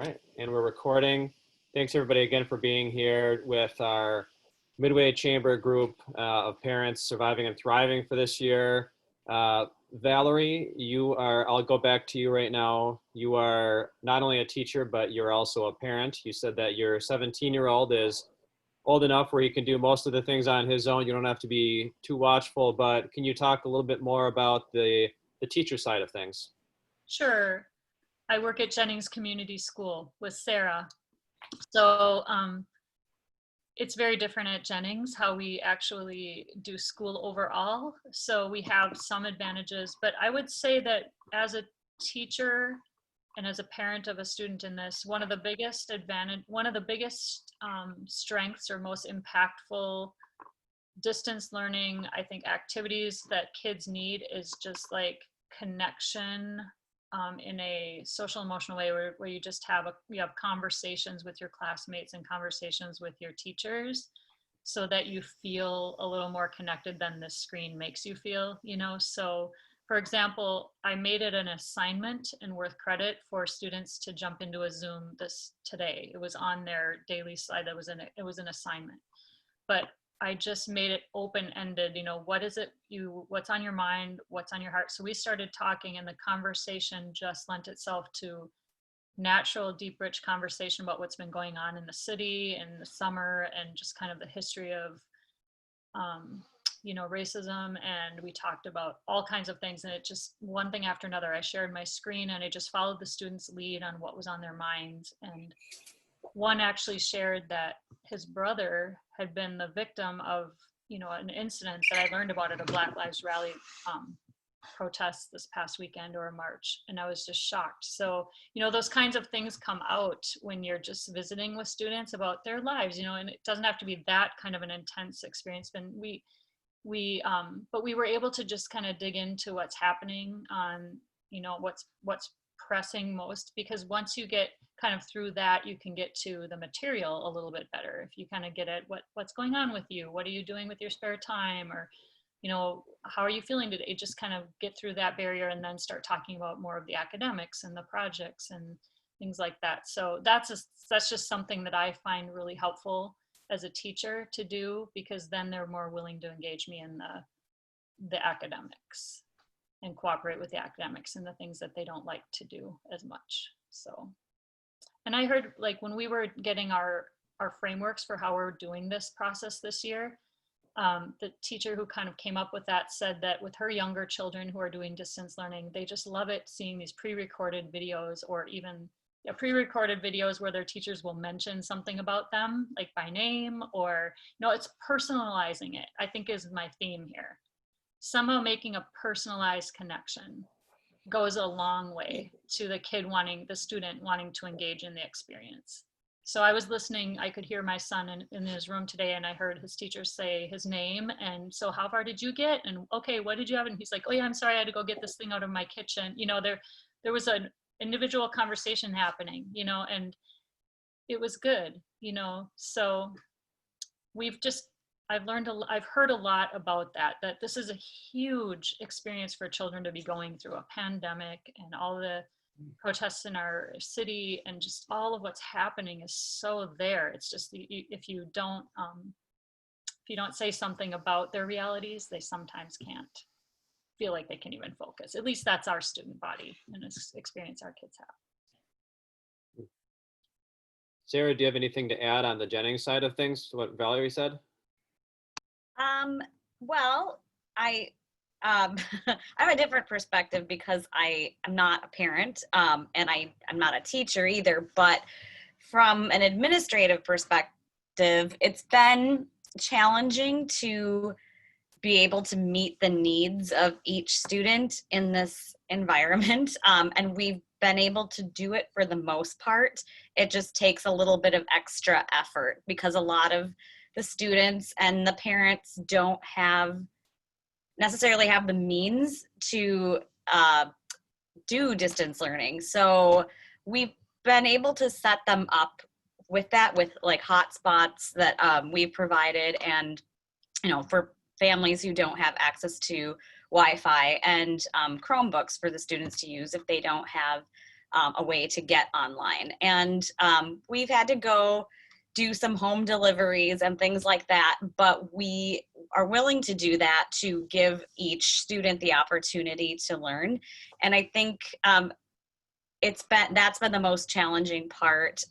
right, and we're recording. Thanks everybody again for being here with our Midway Chamber group of parents surviving and thriving for this year. Valerie, I'll go back to you right now. You are not only a teacher, but you're also a parent. You said that your 17-year-old is old enough where he can do most of the things on his own. You don't have to be too watchful, but can you talk a little bit more about the teacher side of things? Sure. I work at Jennings Community School with Sara. So it's very different at Jennings, how we actually do school overall. So we have some advantages, but I would say that as a teacher and as a parent of a student in this, one of the biggest strengths or most impactful distance learning, I think, activities that kids need is just like connection in a social emotional way where you just have conversations with your classmates and conversations with your teachers so that you feel a little more connected than the screen makes you feel, So for example, I made it an assignment and worth credit for students to jump into a Zoom today. It was on their daily slide. It was an assignment, but I just made it open-ended, what is it what's on your mind, what's on your heart? So we started talking and the conversation just lent itself to natural, deep, rich conversation about what's been going on in the city in the summer and just kind of the history of, racism. And we talked about all kinds of things, and it just one thing after another. I shared my screen and I just followed the students' lead on what was on their minds. And one actually shared that his brother had been the victim of, an incident that I learned about at a Black Lives Rally protest this past weekend or a march. And I was just shocked. So, those kinds of things come out when you're just visiting with students about their lives, and it doesn't have to be that kind of an intense experience. But we were able to just kind of dig into what's happening on, what's pressing most, because once you get kind of through that, you can get to the material a little bit better. If you kind of get at what's going on with you, what are you doing with your spare time, or how are you feeling today, just kind of get through that barrier and then start talking about more of the academics and the projects and things like that. So that's just something that I find really helpful as a teacher to do, because then they're more willing to engage me in the academics and cooperate with the academics and the things that they don't like to do as much. So, and I heard, like, when we were getting our frameworks for how we're doing this process this year, the teacher who kind of came up with that said that with her younger children who are doing distance learning, they just love it seeing these pre-recorded videos, or even pre-recorded videos where their teachers will mention something about them, like by name, or, it's personalizing it, I think, is my theme here. Somehow making a personalized connection goes a long way to the student wanting to engage in the experience. So I was listening, I could hear my son in his room today, and I heard his teacher say his name. And so, how far did you get? And okay, what did you have? And he's like, oh yeah, I'm sorry, I had to go get this thing out of my kitchen. There was an individual conversation happening, and it was good, so I've heard a lot about that this is a huge experience for children to be going through, a pandemic and all the protests in our city, and just all of what's happening is so there. It's just if you don't say something about their realities, they sometimes can't feel like they can even focus. At least that's our student body and this experience our kids have. Sara, do you have anything to add on the Jennings side of things to what Valerie said? Well, I have a different perspective because I'm not a parent, and I'm not a teacher either, but from an administrative perspective, it's been challenging to be able to meet the needs of each student in this environment. And we've been able to do it for the most part. It just takes a little bit of extra effort because a lot of the students and the parents don't necessarily have the means to do distance learning. So we've been able to set them up with that, with like hotspots that we've provided, and for families who don't have access to Wi-Fi, and Chromebooks for the students to use if they don't have a way to get online. And we've had to go do some home deliveries and things like that, but we are willing to do that to give each student the opportunity to learn. And I think that's been the most challenging part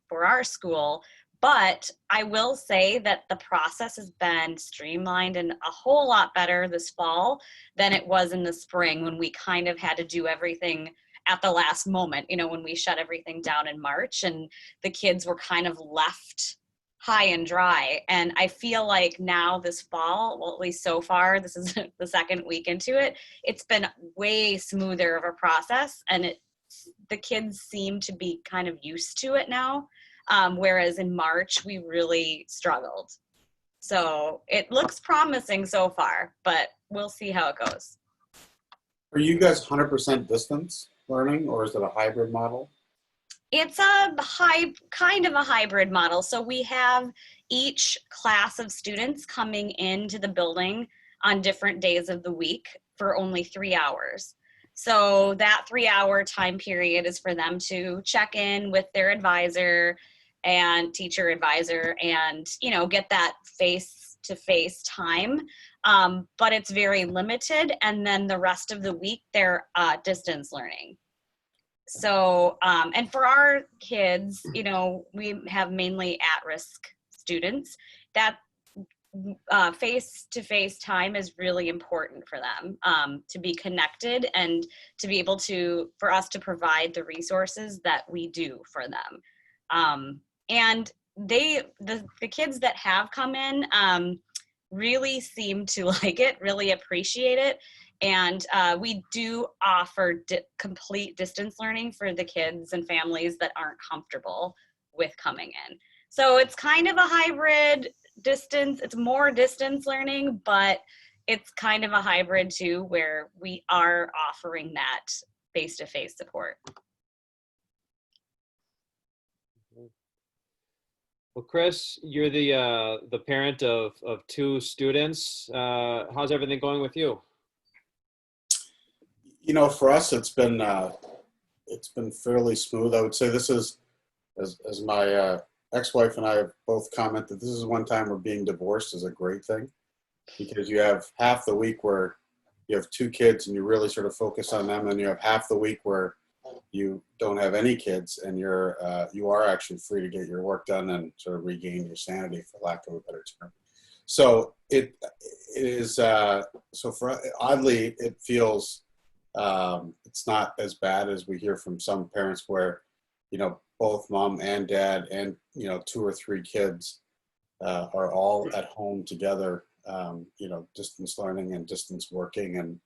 for our school. But I will say that the process has been streamlined and a whole lot better this fall than it was in the spring, when we kind of had to do everything at the last moment, when we shut everything down in March and the kids were kind of left high and dry. And I feel like now this fall, well, at least so far, this is the second week into it, it's been way smoother of a process, and the kids seem to be kind of used to it now. Whereas in March, we really struggled. So it looks promising so far, but we'll see how it goes. Are you guys 100% distance learning, or is it a hybrid model? It's a kind of a hybrid model. So we have each class of students coming into the building on different days of the week for only 3 hours. So that 3-hour time period is for them to check in with their advisor and teacher advisor and, get that face-to-face time. But it's very limited. And then the rest of the week, they're distance learning. So, and for our kids, we have mainly at-risk students. That face-to-face time is really important for them, to be connected and to be able for us to provide the resources that we do for them. And the kids that have come in really seem to like it, really appreciate it. And we do offer complete distance learning for the kids and families that aren't comfortable with coming in. So it's kind of a hybrid distance. It's more distance learning, but it's kind of a hybrid too, where we are offering that face-to-face support. Well, Chris, you're the parent of 2 students. How's everything going with you? For us, it's been fairly smooth. I would say this is, as my ex-wife and I have both commented, this is one time where being divorced is a great thing, because you have half the week where you have 2 kids and you really sort of focus on them, and you have half the week where you don't have any kids and you are actually free to get your work done and sort of regain your sanity, for lack of a better term. So it is so for oddly it feels it's not as bad as we hear from some parents where both mom and dad and 2 or 3 kids are all at home together, distance learning and distance working,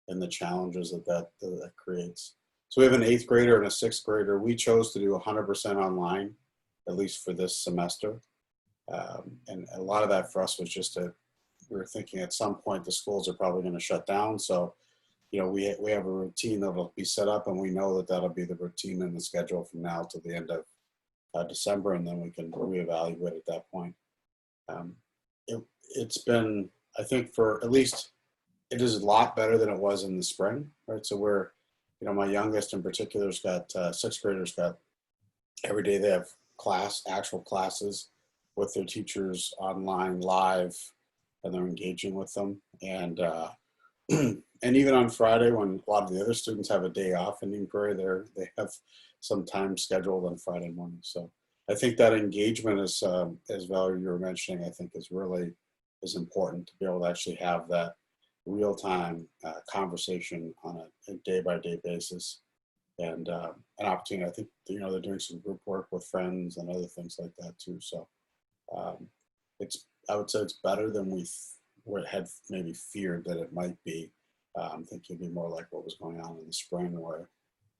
and the challenges that creates. So we have an 8th grader and a 6th grader. We chose to do 100% online, at least for this semester. And a lot of that for us was just we were thinking at some point the schools are probably going to shut down. So, we have a routine that'll be set up, and we know that'll be the routine and the schedule from now to the end of December, and then we can reevaluate at that point. It's been, I think, for at least, it is a lot better than it was in the spring, right? So we're, my youngest in particular has got 6th graders got every day they have actual classes with their teachers online live, and they're engaging with them. And and even on Friday, when a lot of the other students have a day off in Prairie, they have some time scheduled on Friday morning. So I think that engagement is, as Valerie, you were mentioning, I think is important to be able to actually have that real-time conversation on a day-by-day basis, and an opportunity. I think they're doing some group work with friends and other things like that too. So I would say it's better than we had maybe feared that it might be. I think it'd be more like what was going on in the spring, where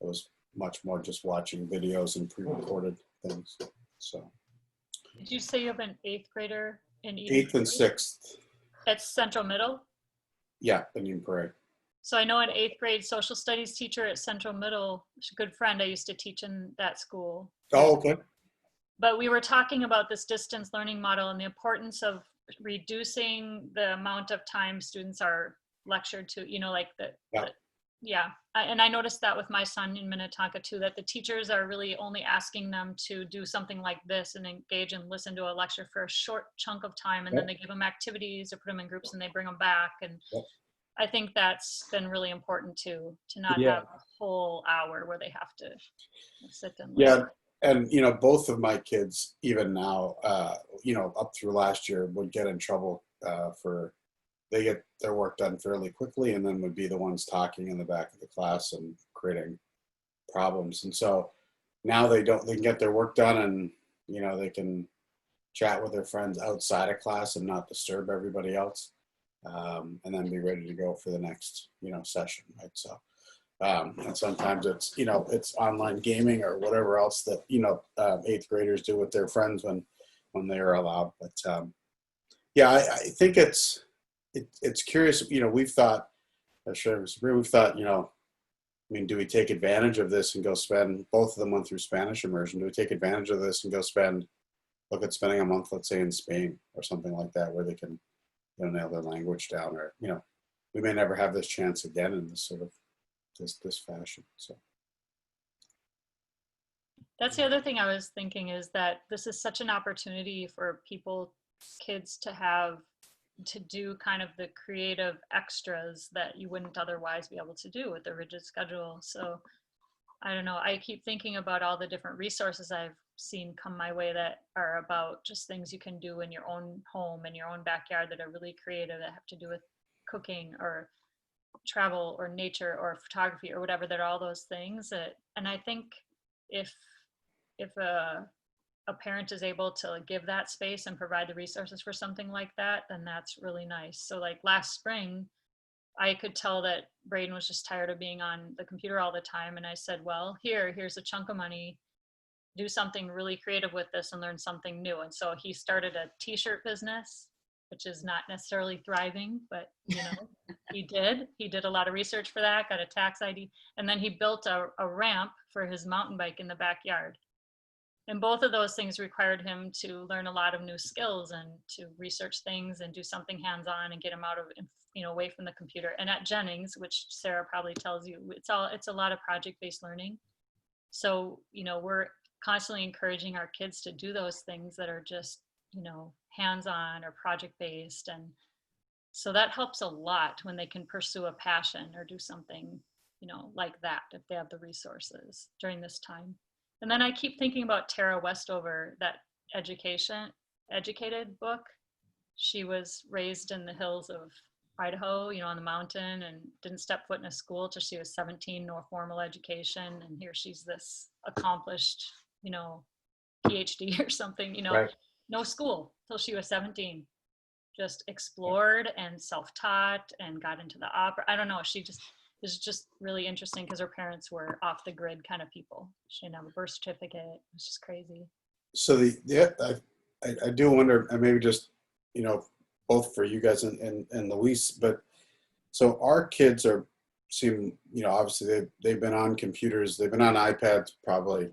it was much more just watching videos and pre-recorded things. So. Did you say you have an 8th grader in 8th and 6th? At Central Middle? Yeah, in Prairie. So I know an 8th grade social studies teacher at Central Middle, she's a good friend. I used to teach in that school. Oh, okay. But we were talking about this distance learning model and the importance of reducing the amount of time students are lectured to, like the Yeah, and I noticed that with my son in Minnetonka too, that the teachers are really only asking them to do something like this and engage and listen to a lecture for a short chunk of time, and then they give them activities or put them in groups and they bring them back. And Yep. I think that's been really important too, to not Yeah. have a whole hour where they have to sit and Yeah. listen. And, you know, both of my kids, even now, you know, up through last year would get in trouble they get their work done fairly quickly and then would be the ones talking in the back of the class and creating problems. And so now they can get their work done and, you know, they can chat with their friends outside of class and not disturb everybody else. And then be ready to go for the next, you know, session, right? So, and sometimes it's, you know, it's online gaming or whatever else that, you know, 8th graders do with their friends when they are allowed. But yeah, I think it's curious. You know, we've thought, we've thought, you know, I mean, do we take advantage of this and go spend, both of them went through Spanish immersion, do we take advantage of this and go look at spending a month, let's say in Spain or something like that, where they can, you know, nail their language down, or, you know, we may never have this chance again in this sort of this fashion. So That's the other thing I was thinking, is that this is such an opportunity for kids to do kind of the creative extras that you wouldn't otherwise be able to do with the rigid schedule. So I don't know, I keep thinking about all the different resources I've seen come my way that are about just things you can do in your own home, in your own backyard, that are really creative, that have to do with cooking or travel or nature or photography or whatever. That are all those things and I think if a parent is able to give that space and provide the resources for something like that, then that's really nice. So like last spring, I could tell that Braden was just tired of being on the computer all the time. And I said, well, here's a chunk of money, do something really creative with this and learn something new. And so he started a t-shirt business, which is not necessarily thriving, but you know, he did a lot of research for that, got a tax ID. And then he built a ramp for his mountain bike in the backyard. And both of those things required him to learn a lot of new skills and to research things and do something hands-on and get him out of, you know, away from the computer. And at Jennings, which Sarah probably tells you, it's a lot of project-based learning. So, you know, we're constantly encouraging our kids to do those things that are just, you know, hands-on or project-based. And so that helps a lot when they can pursue a passion or do something, you know, like that, if they have the resources during this time. And then I keep thinking about Tara Westover, that educated book. She was raised in the hills of Idaho, you know, on the mountain, and didn't step foot in a school till she was 17, no formal education. And here she's this accomplished, you know, PhD or something, you know, right. No school till she was 17. Just explored and self-taught and got into the opera. I don't know. She just is just really interesting because her parents were off the grid kind of people. She didn't have a birth certificate. It was just crazy. So I do wonder, and maybe just, you know, both for you guys and Luis, but so our kids seem, you know, obviously they've been on computers, they've been on iPads probably,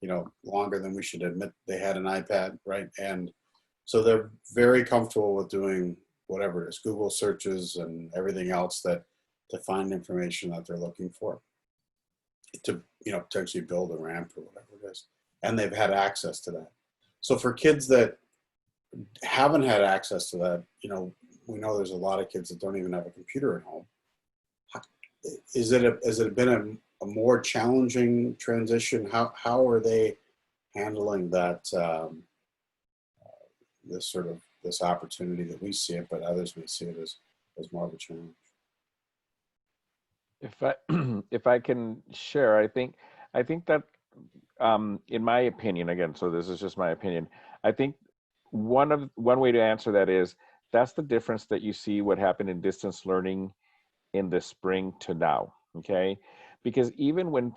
you know, longer than we should admit they had an iPad, right? And so they're very comfortable with doing whatever it is, Google searches and everything else to find information that they're looking for, to, you know, potentially build a ramp or whatever it is. And they've had access to that. So for kids that haven't had access to that, you know, we know there's a lot of kids that don't even have a computer at home. Has it been a more challenging transition? How are they handling that, this opportunity that we see it, but others may see it as more of a challenge? If I can share, I think that in my opinion, again, so this is just my opinion, I think one way to answer that is that's the difference that you see what happened in distance learning in the spring to now. Okay, because even when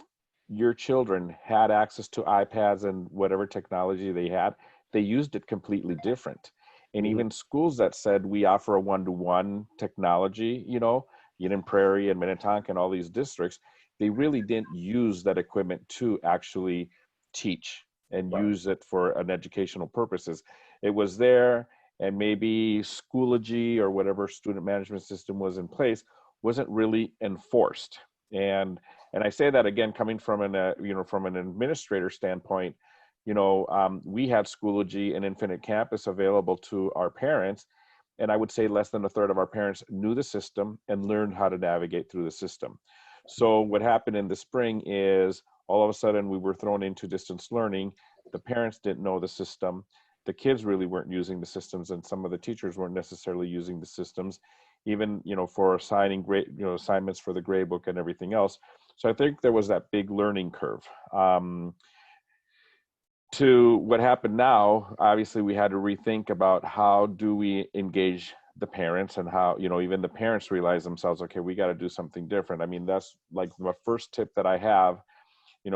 your children had access to iPads and whatever technology they had, they used it completely different. And even schools that said we offer a one-to-one technology, you know, Eden Prairie and Minnetonka and all these districts, they really didn't use that equipment to actually teach and use it for an educational purposes. It was there, and maybe Schoology or whatever student management system was in place wasn't really enforced. And I say that again, coming from from an administrator standpoint, we had Schoology and Infinite Campus available to our parents. And I would say less than a third of our parents knew the system and learned how to navigate through the system. So what happened in the spring is all of a sudden we were thrown into distance learning. The parents didn't know the system. The kids really weren't using the systems, and some of the teachers weren't necessarily using the systems, even, for assigning grade, assignments for the grade book and everything else. So I think there was that big learning curve. To what happened now, obviously we had to rethink about how do we engage the parents, and how, even the parents realize themselves, okay, we got to do something different. I mean, that's like the first tip that I have,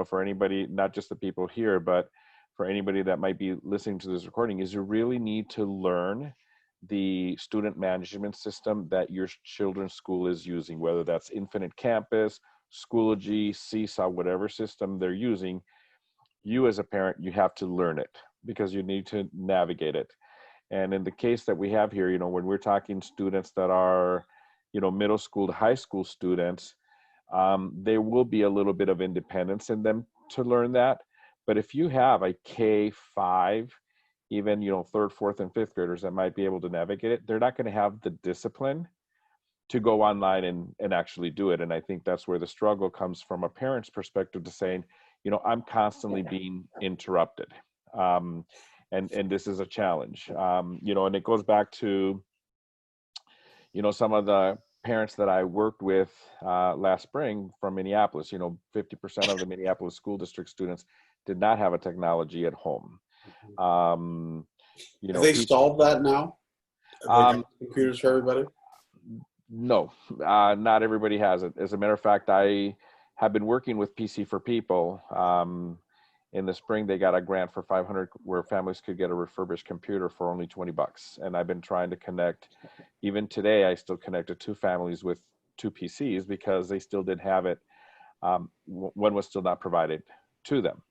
for anybody, not just the people here, but for anybody that might be listening to this recording, is you really need to learn the student management system that your children's school is using, whether that's Infinite Campus, Schoology, Seesaw, whatever system they're using. You as a parent, you have to learn it because you need to navigate it. And in the case that we have here, when we're talking students that are, middle school to high school students, there will be a little bit of independence in them to learn that. But if you have a K-5, even, third, fourth, and fifth graders that might be able to navigate it, they're not going to have the discipline to go online and actually do it. And I think that's where the struggle comes from a parent's perspective, to saying, I'm constantly being interrupted. And this is a challenge, and it goes back to, some of the parents that I worked with last spring from Minneapolis. 50% of the Minneapolis school district students did not have a technology at home. Have they solved that now? Have they got computers for everybody? No, not everybody has it. As a matter of fact, I have been working with PC for People. In the spring, they got a grant for $500 where families could get a refurbished computer for only $20. And I've been trying to connect. Even today, I still connected 2 families with 2 PCs because they still didn't have it. One was still not provided to them.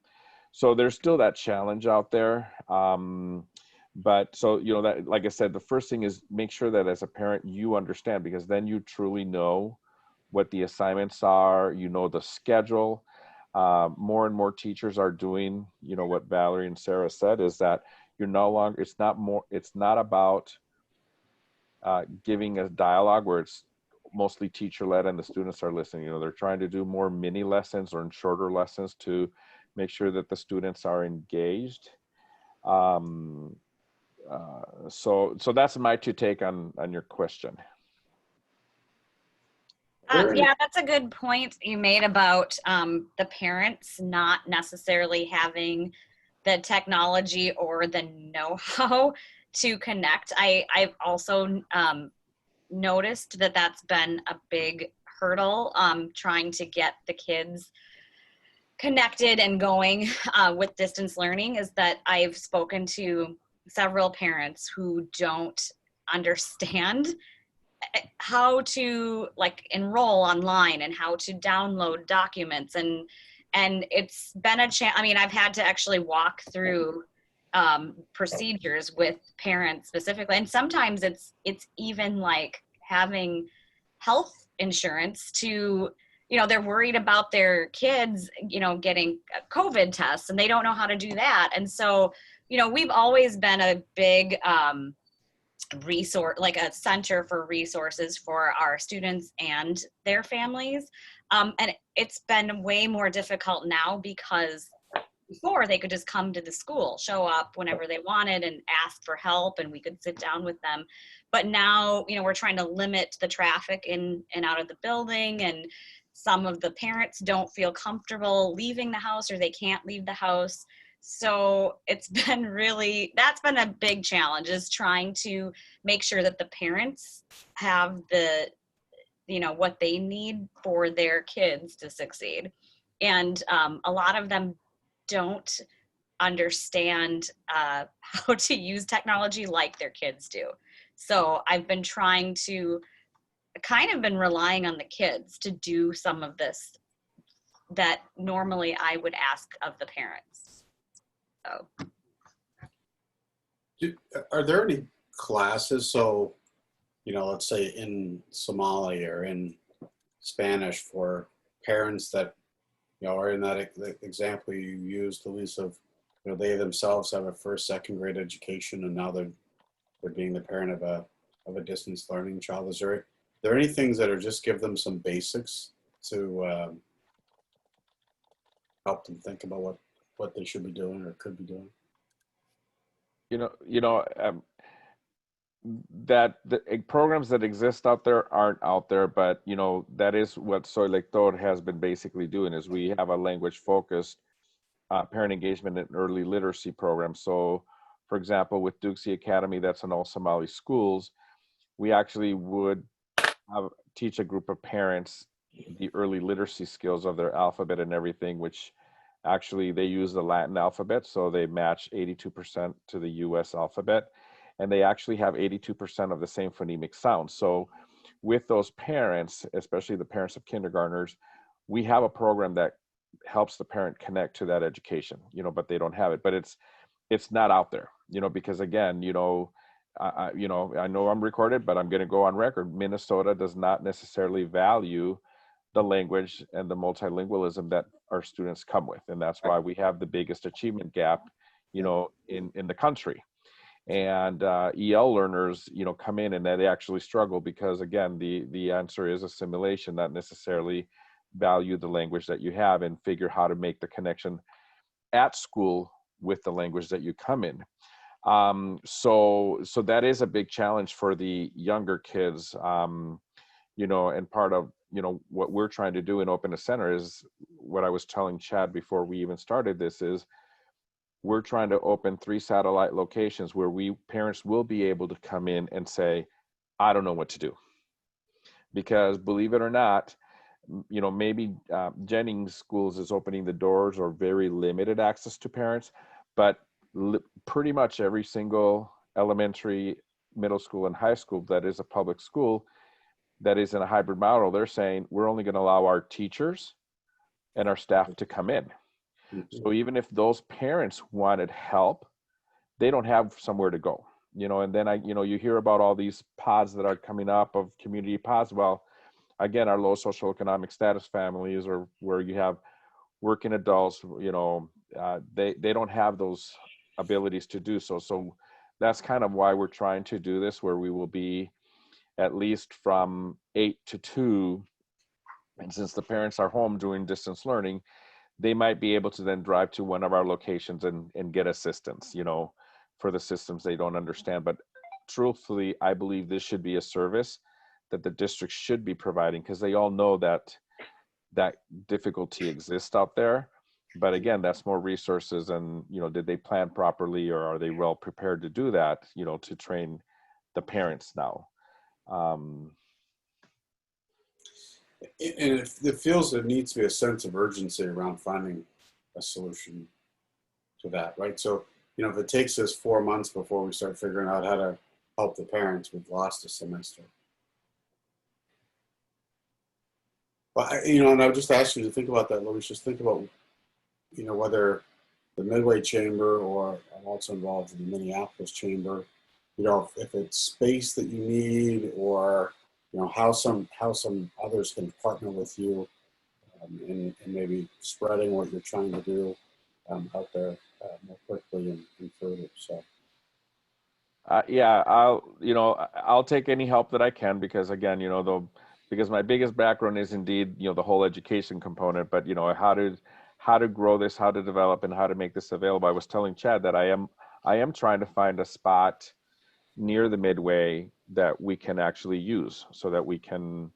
So there's still that challenge out there. But so, that, like I said, the first thing is make sure that as a parent, you understand, because then you truly know what the assignments are, the schedule. More and more teachers are doing, what Valerie and Sara said, is that you're no longer, it's not about giving a dialogue where it's mostly teacher led and the students are listening. They're trying to do more mini lessons or shorter lessons to make sure that the students are engaged. So that's my 2 take on your question. Yeah, that's a good point you made about the parents not necessarily having the technology or the know-how to connect. I've also noticed that that's been a big hurdle, trying to get the kids connected and going with distance learning, is that I've spoken to several parents who don't understand how to enroll online and how to download documents, and it's been a I mean, I've had to actually walk through procedures with parents specifically, and sometimes it's even like having health insurance to, they're worried about their kids, getting COVID tests, and they don't know how to do that. And so, we've always been a big resource, like a center for resources for our students and their families. And it's been way more difficult now, because before they could just come to the school, show up whenever they wanted and ask for help, and we could sit down with them. But now, we're trying to limit the traffic in and out of the building, and some of the parents don't feel comfortable leaving the house, or they can't leave the house. So it's been that's been a big challenge, is trying to make sure that the parents have the, what they need for their kids to succeed. And a lot of them don't understand how to use technology like their kids do. So I've been trying to been relying on the kids to do some of this that normally I would ask of the parents. So, are there any classes? So, let's say in Somali or in Spanish for parents that, are in that example you used, Elise, of, they themselves have a first, second grade education, and now they're being the parent of a distance learning child. Is there any things that are just give them some basics to help them think about what they should be doing or could be doing? That the programs that exist out there aren't out there, but that is what Soy Lector has been basically doing, is we have a language focused parent engagement and early literacy program. So for example, with Duxie Academy, that's in all Somali schools, we actually would teach a group of parents the early literacy skills of their alphabet and everything, which actually they use the Latin alphabet, so they match 82% to the US alphabet, and they actually have 82% of the same phonemic sounds. So with those parents, especially the parents of kindergartners, we have a program that helps the parent connect to that education, but they don't have it. But it's not out there, because again, I know I'm recorded, but I'm going to go on record. Minnesota does not necessarily value the language and the multilingualism that our students come with. And that's why we have the biggest achievement gap, in the country. And EL learners, come in and they actually struggle because, again, the answer is assimilation, not necessarily value the language that you have and figure how to make the connection at school with the language that you come in. So that is a big challenge for the younger kids, and part of, what we're trying to do in Open a Center is what I was telling Chad before we even started this is we're trying to open 3 satellite locations where parents will be able to come in and say, I don't know what to do. Because believe it or not, maybe Jennings Schools is opening the doors or very limited access to parents, but pretty much every single elementary, middle school, and high school that is a public school that is in a hybrid model, they're saying we're only going to allow our teachers and our staff to come in. So even if those parents wanted help, they don't have somewhere to go, and then you hear about all these pods that are coming up of community pods. Well, again, our low socioeconomic status families, or where you have working adults, they don't have those abilities to do so. So that's kind of why we're trying to do this, where we will be at least from 8 to 2. And since the parents are home doing distance learning, they might be able to then drive to one of our locations and get assistance, for the systems they don't understand. But truthfully, I believe this should be a service that the district should be providing, because they all know that difficulty exists out there. But again, that's more resources, and did they plan properly, or are they well prepared to do that, to train the parents now? And it feels there needs to be a sense of urgency around finding a solution to that, right? So, if it takes us 4 months before we start figuring out how to help the parents, we've lost a semester. Well, and I would just ask you to think about that, Louis. Just think about, whether the Midway Chamber, or I'm also involved in the Minneapolis Chamber, if it's space that you need, or how some others can partner with you, and maybe spreading what you're trying to do out there more quickly and further. So. Yeah, I'll take any help that I can, because again, because my biggest background is indeed, the whole education component, but how to grow this, how to develop, and how to make this available. I was telling Chad that I am trying to find a spot near the Midway that we can actually use, so that we can,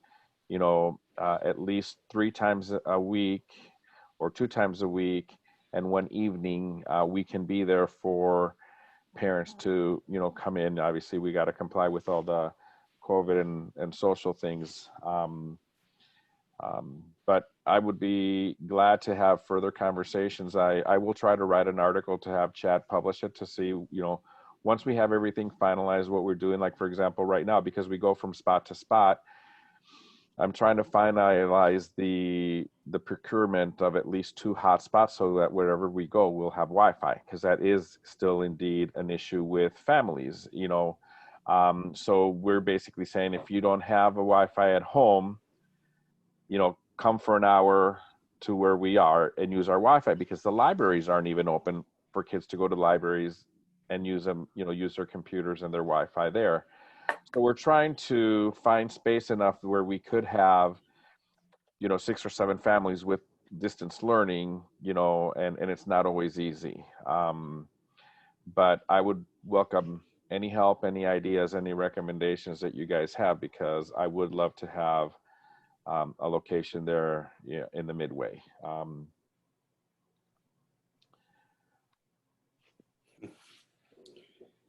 at least 3 times a week or 2 times a week and one evening, we can be there for parents to, come in. Obviously, we got to comply with all the COVID and social things. But I would be glad to have further conversations. I will try to write an article to have Chad publish it, to see, once we have everything finalized, what we're doing. Like, for example, right now, because we go from spot to spot, I'm trying to finalize the procurement of at least 2 hotspots, so that wherever we go, we'll have Wi-Fi, because that is still indeed an issue with families, So we're basically saying, if you don't have a Wi-Fi at home, come for an hour to where we are and use our Wi-Fi, because the libraries aren't even open for kids to go to libraries and use them, use their computers and their Wi-Fi there. So we're trying to find space enough where we could have, 6 or 7 families with distance learning, and it's not always easy. But I would welcome any help, any ideas, any recommendations that you guys have, because I would love to have a location there in the Midway.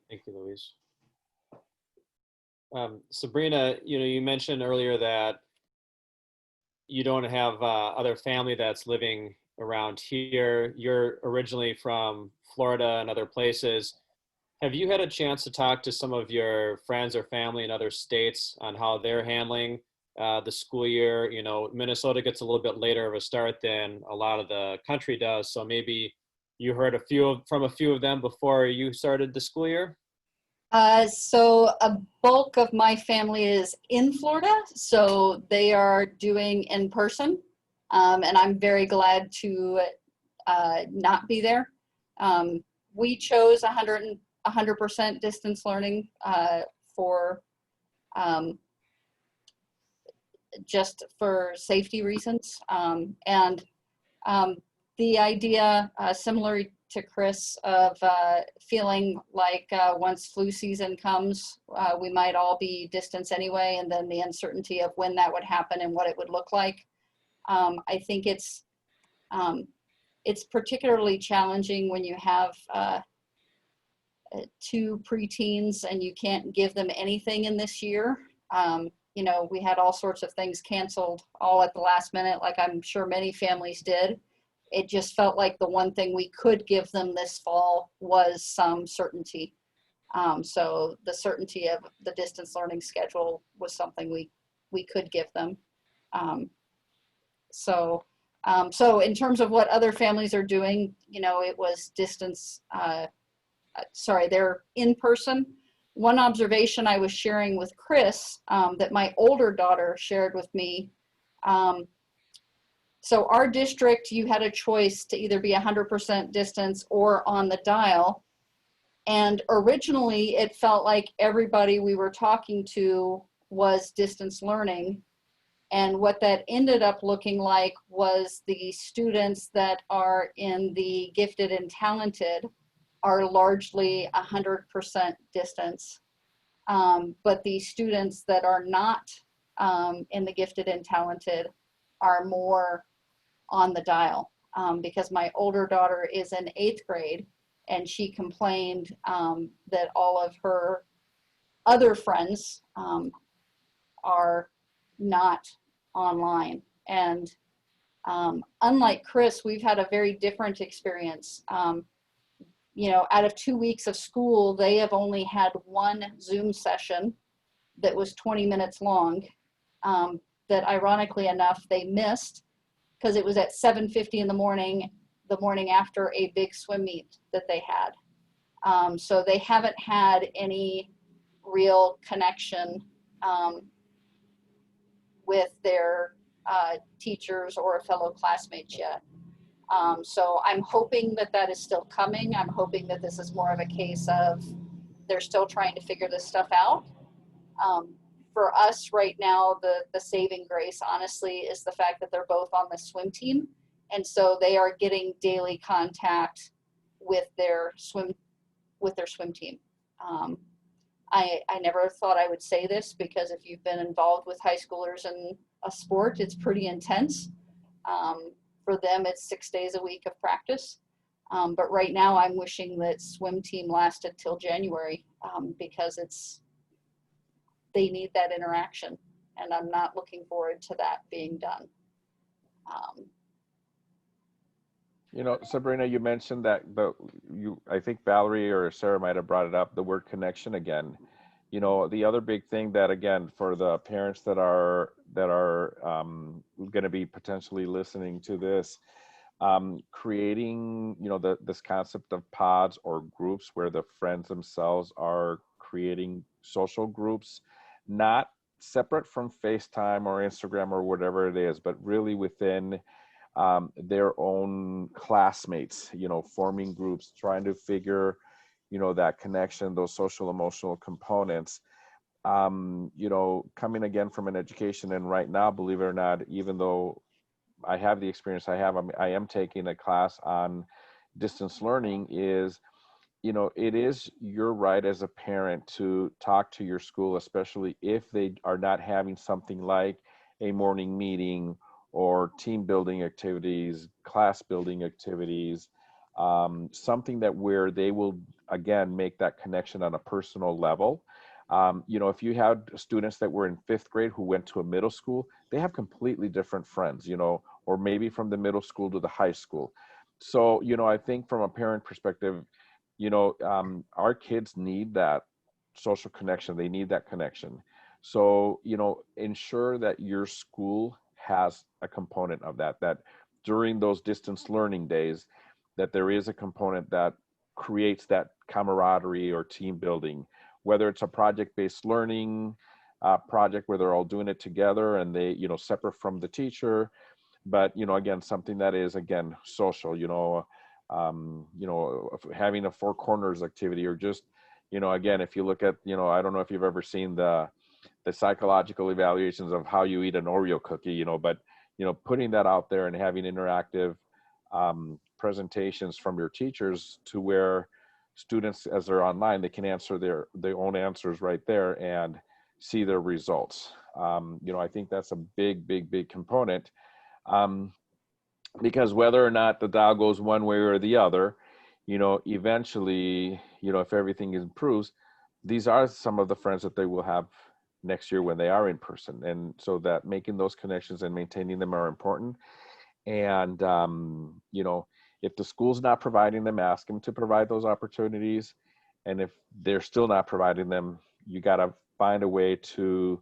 Thank you, Louise. Sabrina, you mentioned earlier that you don't have other family that's living around here. You're originally from Florida and other places. Have you had a chance to talk to some of your friends or family in other states on how they're handling the school year? Minnesota gets a little bit later of a start than a lot of the country does. So maybe you heard from a few of them before you started the school year? So a bulk of my family is in Florida, so they are doing in person, and I'm very glad to not be there. We chose 100% distance learning for just for safety reasons, and the idea, similar to Chris, of feeling like once flu season comes, we might all be distance anyway, and then the uncertainty of when that would happen and what it would look like. I think it's particularly challenging when you have 2 preteens and you can't give them anything in this year. We had all sorts of things canceled all at the last minute, like I'm sure many families did. It just felt like the one thing we could give them this fall was some certainty. So the certainty of the distance learning schedule was something we could give them. So in terms of what other families are doing, it was distance, they're in person. One observation I was sharing with Chris that my older daughter shared with me, so our district, you had a choice to either be 100% distance or on the dial. And originally it felt like everybody we were talking to was distance learning. And what that ended up looking like was the students that are in the gifted and talented are largely 100% distance. But the students that are not in the gifted and talented are more on the dial, because my older daughter is in 8th grade and she complained that all of her other friends are not online. And unlike Chris, we've had a very different experience. Out of 2 weeks of school, they have only had 1 Zoom session that was 20 minutes long, that ironically enough, they missed because it was at 7:50 in the morning after a big swim meet that they had. So they haven't had any real connection with their teachers or fellow classmates yet. So I'm hoping that is still coming. I'm hoping that this is more of a case of they're still trying to figure this stuff out. For us right now, the saving grace, honestly, is the fact that they're both on the swim team. And so they are getting daily contact with their swim team. I never thought I would say this, because if you've been involved with high schoolers in a sport, it's pretty intense. For them, it's 6 days a week of practice. But right now I'm wishing that swim team lasted till January, because they need that interaction, and I'm not looking forward to that being done. Sabrina, you mentioned that I think Valerie or Sarah might have brought it up, the word connection again. The other big thing that, again, for the parents that are going to be potentially listening to this, creating, this concept of pods or groups where the friends themselves are creating social groups, not separate from FaceTime or Instagram or whatever it is, but really within their own classmates, forming groups, trying to figure, that connection, those social emotional components. Coming again from an education, and right now, believe it or not, even though I have the experience I have, I am taking a class on distance learning, is, it is your right as a parent to talk to your school, especially if they are not having something like a morning meeting or team building activities, class building activities, something that where they will, again, make that connection on a personal level. If you had students that were in 5th grade who went to a middle school, they have completely different friends, or maybe from the middle school to the high school. So, I think from a parent perspective, our kids need that social connection. They need that connection. So, ensure that your school has a component of that during those distance learning days, that there is a component that creates that camaraderie or team building, whether it's a project-based learning project where they're all doing it together and they, separate from the teacher, but, again, something that is, again, social, having a 4 corners activity, or just, again, if you look at, I don't know if you've ever seen the psychological evaluations of how you eat an Oreo cookie, but, putting that out there and having interactive presentations from your teachers to where students, as they're online, they can answer their own answers right there and see their results. I think that's a big component, because whether or not the dial goes one way or the other, eventually, if everything improves, these are some of the friends that they will have next year when they are in person. And so that making those connections and maintaining them are important. And, if the school's not providing them, ask them to provide those opportunities. And if they're still not providing them, you got to find a way to,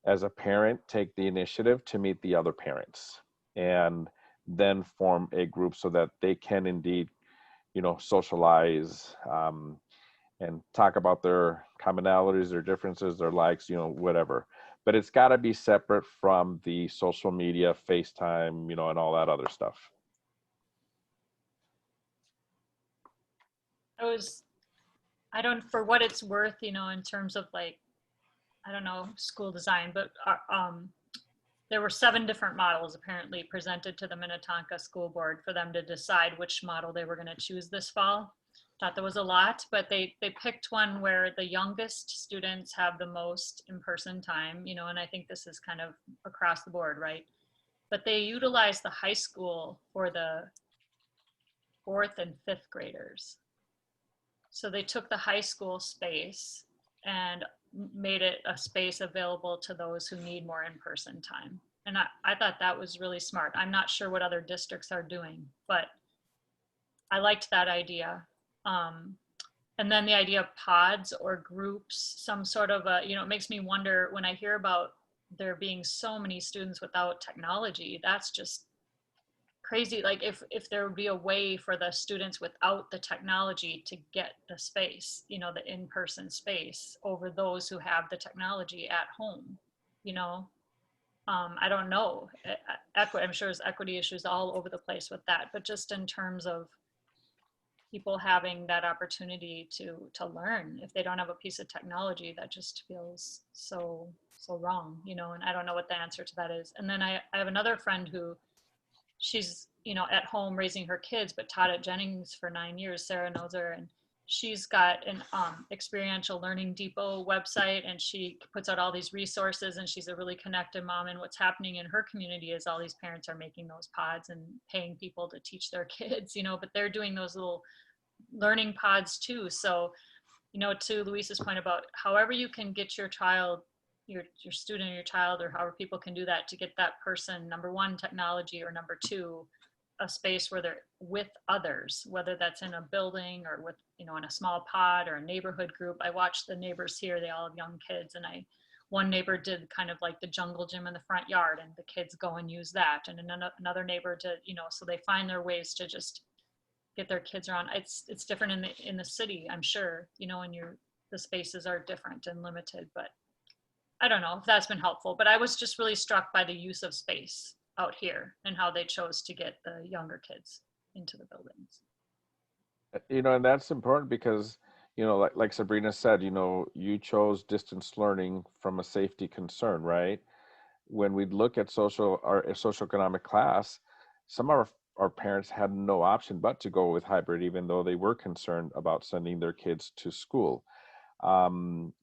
as a parent, take the initiative to meet the other parents and then form a group so that they can indeed, socialize and talk about their commonalities, their differences, their likes, whatever. But it's got to be separate from the social media, FaceTime, and all that other stuff. For what it's worth, in terms of school design, but there were 7 different models apparently presented to the Minnetonka School Board for them to decide which model they were going to choose this fall. Thought there was a lot, but they picked one where the youngest students have the most in-person time, and I think this is kind of across the board, right? But they utilized the high school for the 4th and 5th graders. So they took the high school space and made it a space available to those who need more in-person time. And I thought that was really smart. I'm not sure what other districts are doing, but I liked that idea. And then the idea of pods or groups, some sort of it makes me wonder when I hear about there being so many students without technology, that's just crazy. Like if there would be a way for the students without the technology to get the space, the in-person space over those who have the technology at home, I don't know. I'm sure there's equity issues all over the place with that, but just in terms of people having that opportunity to learn, if they don't have a piece of technology, that just feels so wrong, and I don't know what the answer to that is. And then I have another friend who, she's, at home raising her kids, but taught at Jennings for 9 years. Sarah knows her, and she's got an experiential learning depot website, and she puts out all these resources, and she's a really connected mom. And what's happening in her community is all these parents are making those pods and paying people to teach their kids, but they're doing those little learning pods too. So, to Luisa's point about however you can get your child, your student or your child, or however people can do that to get that person, number one, technology, or number two, a space where they're with others, whether that's in a building or with, in a small pod or a neighborhood group. I watched the neighbors here, they all have young kids, and one neighbor did kind of like the jungle gym in the front yard, and the kids go and use that. And another neighbor did, so they find their ways to just get their kids around. It's different in the city, I'm sure, and the spaces are different and limited, but I don't know if that's been helpful, but I was just really struck by the use of space out here and how they chose to get the younger kids into the buildings. And that's important because, like Sabrina said, you chose distance learning from a safety concern, right? When we look at socioeconomic class, some of our parents had no option but to go with hybrid, even though they were concerned about sending their kids to school. I'm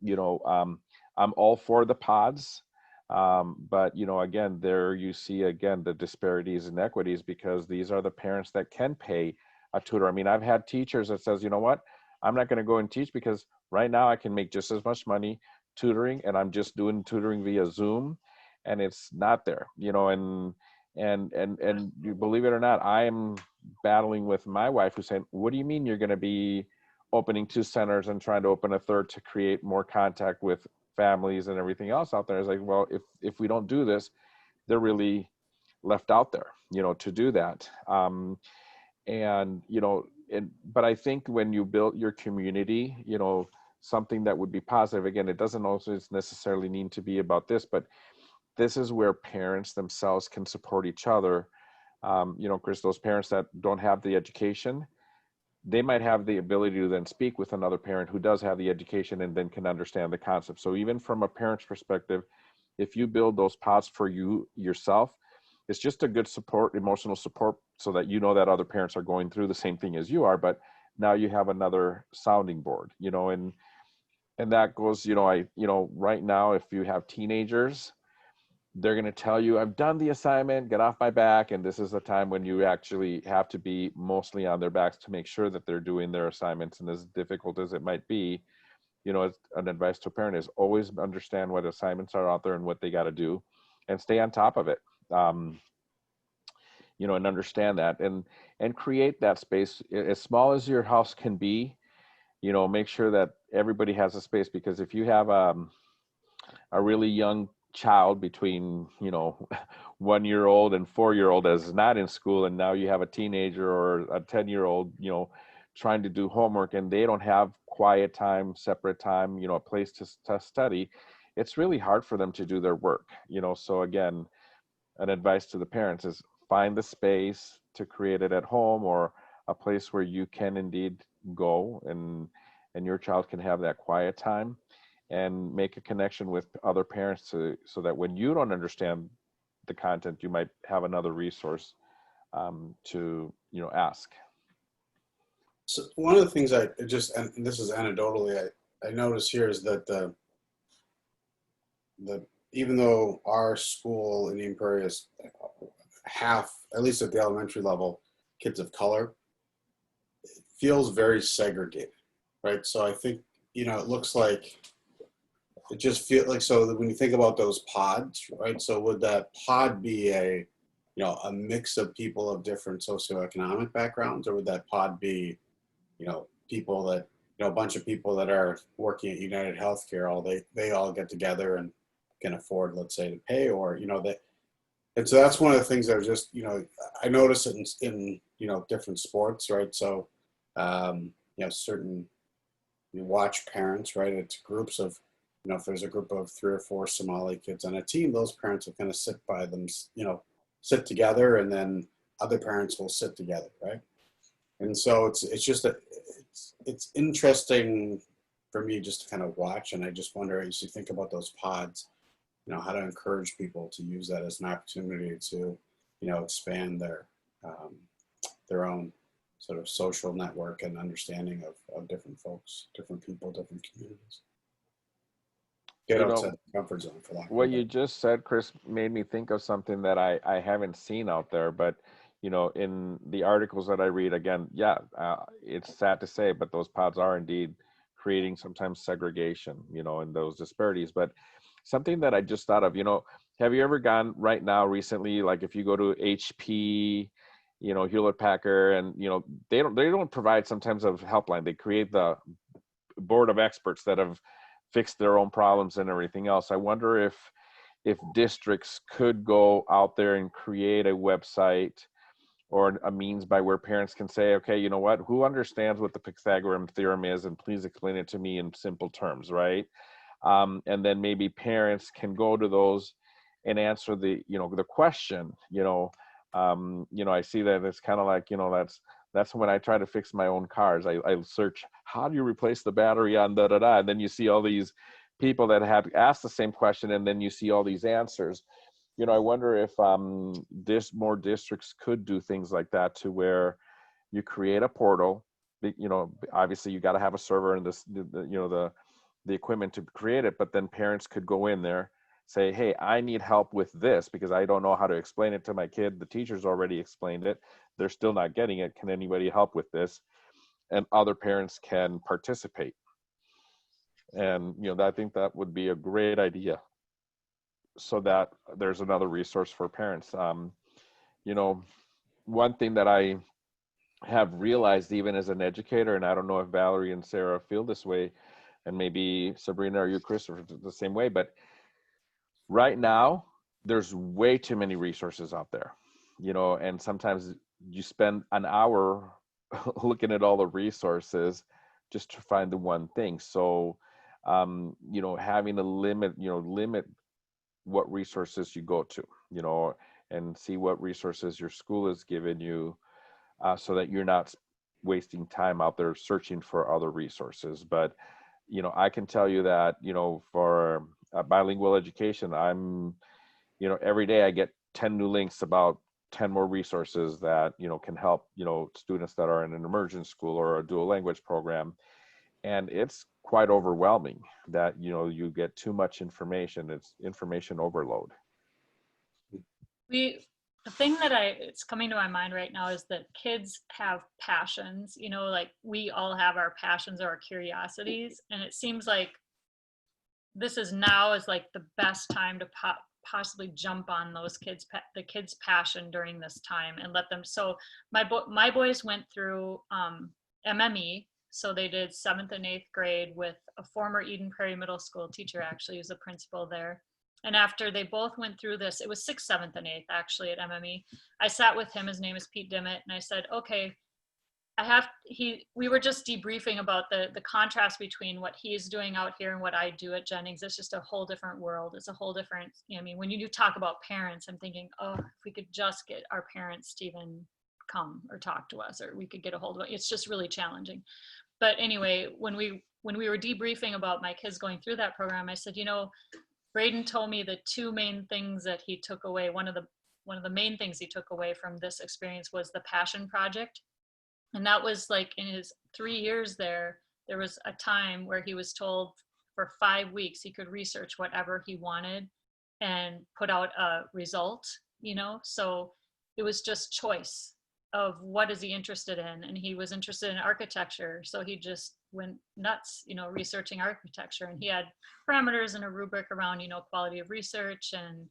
all for the pods, but again, there you see again the disparities and inequities because these are the parents that can pay a tutor. I mean, I've had teachers that says, you know what, I'm not going to go and teach because right now I can make just as much money tutoring, and I'm just doing tutoring via Zoom, and it's not there, and you believe it or not, I'm battling with my wife who's saying, what do you mean you're going to be opening 2 centers and trying to open a 3rd to create more contact with families and everything else out there? It's like, well, if we don't do this, they're really left out there, to do that. But I think when you build your community, something that would be positive, again, it doesn't always necessarily need to be about this, but this is where parents themselves can support each other. Chris, those parents that don't have the education, they might have the ability to then speak with another parent who does have the education and then can understand the concept. So even from a parent's perspective, if you build those pods for yourself, it's just a good support, emotional support, so that that other parents are going through the same thing as you are, but now you have another sounding board, and that goes, right now, if you have teenagers, they're going to tell you, I've done the assignment, get off my back. And this is the time when you actually have to be mostly on their backs to make sure that they're doing their assignments. And as difficult as it might be, an advice to a parent is always understand what assignments are out there and what they got to do and stay on top of it. And understand that and create that space as small as your house can be, make sure that everybody has a space, because if you have a really young child between 1-year-old and 4-year-old that's not in school, and now you have a teenager or a 10-year-old trying to do homework, and they don't have quiet time, separate time, a place to study, it's really hard for them to do their work. So again, an advice to the parents is find the space to create it at home, or a place where you can indeed go and your child can have that quiet time, and make a connection with other parents so that when you don't understand the content, you might have another resource to ask. So one of the things and this is anecdotally, I notice here is that the even though our school in Eden Prairie is half, at least at the elementary level, kids of color, it feels very segregated, right? So I think, it looks like, it just feels like, so that when you think about those pods, right? So would that pod be a mix of people of different socioeconomic backgrounds, or would that pod be, people that, a bunch of people that are working at United Healthcare, they all get together and can afford, let's say, to pay, or, and so that's one of the things that are just, I notice it in different sports, right? So, certain, you watch parents, right? It's groups of, if there's a group of 3 or 4 Somali kids on a team, those parents will kind of sit by them, sit together, and then other parents will sit together, right? And so it's just it's interesting for me just to kind of watch, and I just wonder, as you think about those pods, how to encourage people to use that as an opportunity to, expand their own sort of social network and understanding of different folks, different people, different communities. Get outside the comfort zone, for that. What you just said, Chris, made me think of something that I haven't seen out there, but in the articles that I read, again, it's sad to say, but those pods are indeed creating sometimes segregation, and those disparities. But something that I just thought of, have you ever gone right now recently, like if you go to HP, Hewlett Packard, and they don't provide sometimes a helpline. They create the board of experts that have fixed their own problems and everything else. I wonder if districts could go out there and create a website or a means by where parents can say, okay, you know what, who understands what the Pythagorean theorem is, and please explain it to me in simple terms, right? And then maybe parents can go to those and answer the, the question, I see that it's kind of like, that's when I try to fix my own cars. I search, how do you replace the battery on da da da? And then you see all these people that have asked the same question, and then you see all these answers. I wonder if more districts could do things like that, to where you create a portal. Obviously you got to have a server and the equipment to create it, but then parents could go in there, say, hey, I need help with this because I don't know how to explain it to my kid. The teacher's already explained it. They're still not getting it. Can anybody help with this? And other parents can participate. And, I think that would be a great idea, so that there's another resource for parents. One thing that I have realized, even as an educator, and I don't know if Valerie and Sara feel this way, and maybe Sabrina or you, Chris, are the same way, but right now, there's way too many resources out there, and sometimes you spend an hour looking at all the resources just to find the one thing. So, having a limit what resources you go to, and see what resources your school has given you, so that you're not wasting time out there searching for other resources. But, I can tell you that, for bilingual education, I'm, every day I get 10 new links about 10 more resources that, can help, students that are in an immersion school or a dual language program. And it's quite overwhelming that, you get too much information. It's information overload. The thing that it's coming to my mind right now is that kids have passions, like we all have our passions or our curiosities. And it seems like this is like the best time to possibly jump on the kids' passion during this time and let them. So my boys went through MME. So they did 7th and 8th grade with a former Eden Prairie Middle School teacher, actually, who's the principal there. And after they both went through this, it was 6th, 7th, and 8th actually at MME. I sat with him, his name is Pete Dimmitt, and I said, okay, we were just debriefing about the contrast between what he's doing out here and what I do at Jennings. It's just a whole different world. It's a whole different, when you do talk about parents, I'm thinking, oh, if we could just get our parents to even come or talk to us, or we could get a hold of it. It's just really challenging. But anyway, when we were debriefing about my kids going through that program, I said, Braden told me the two main things that he took away. One of the main things he took away from this experience was the passion project. And that was like in his 3 years there was a time where he was told for 5 weeks he could research whatever he wanted and put out a result, so it was just choice of what is he interested in. And he was interested in architecture, so he just went nuts, researching architecture, and he had parameters and a rubric around, quality of research and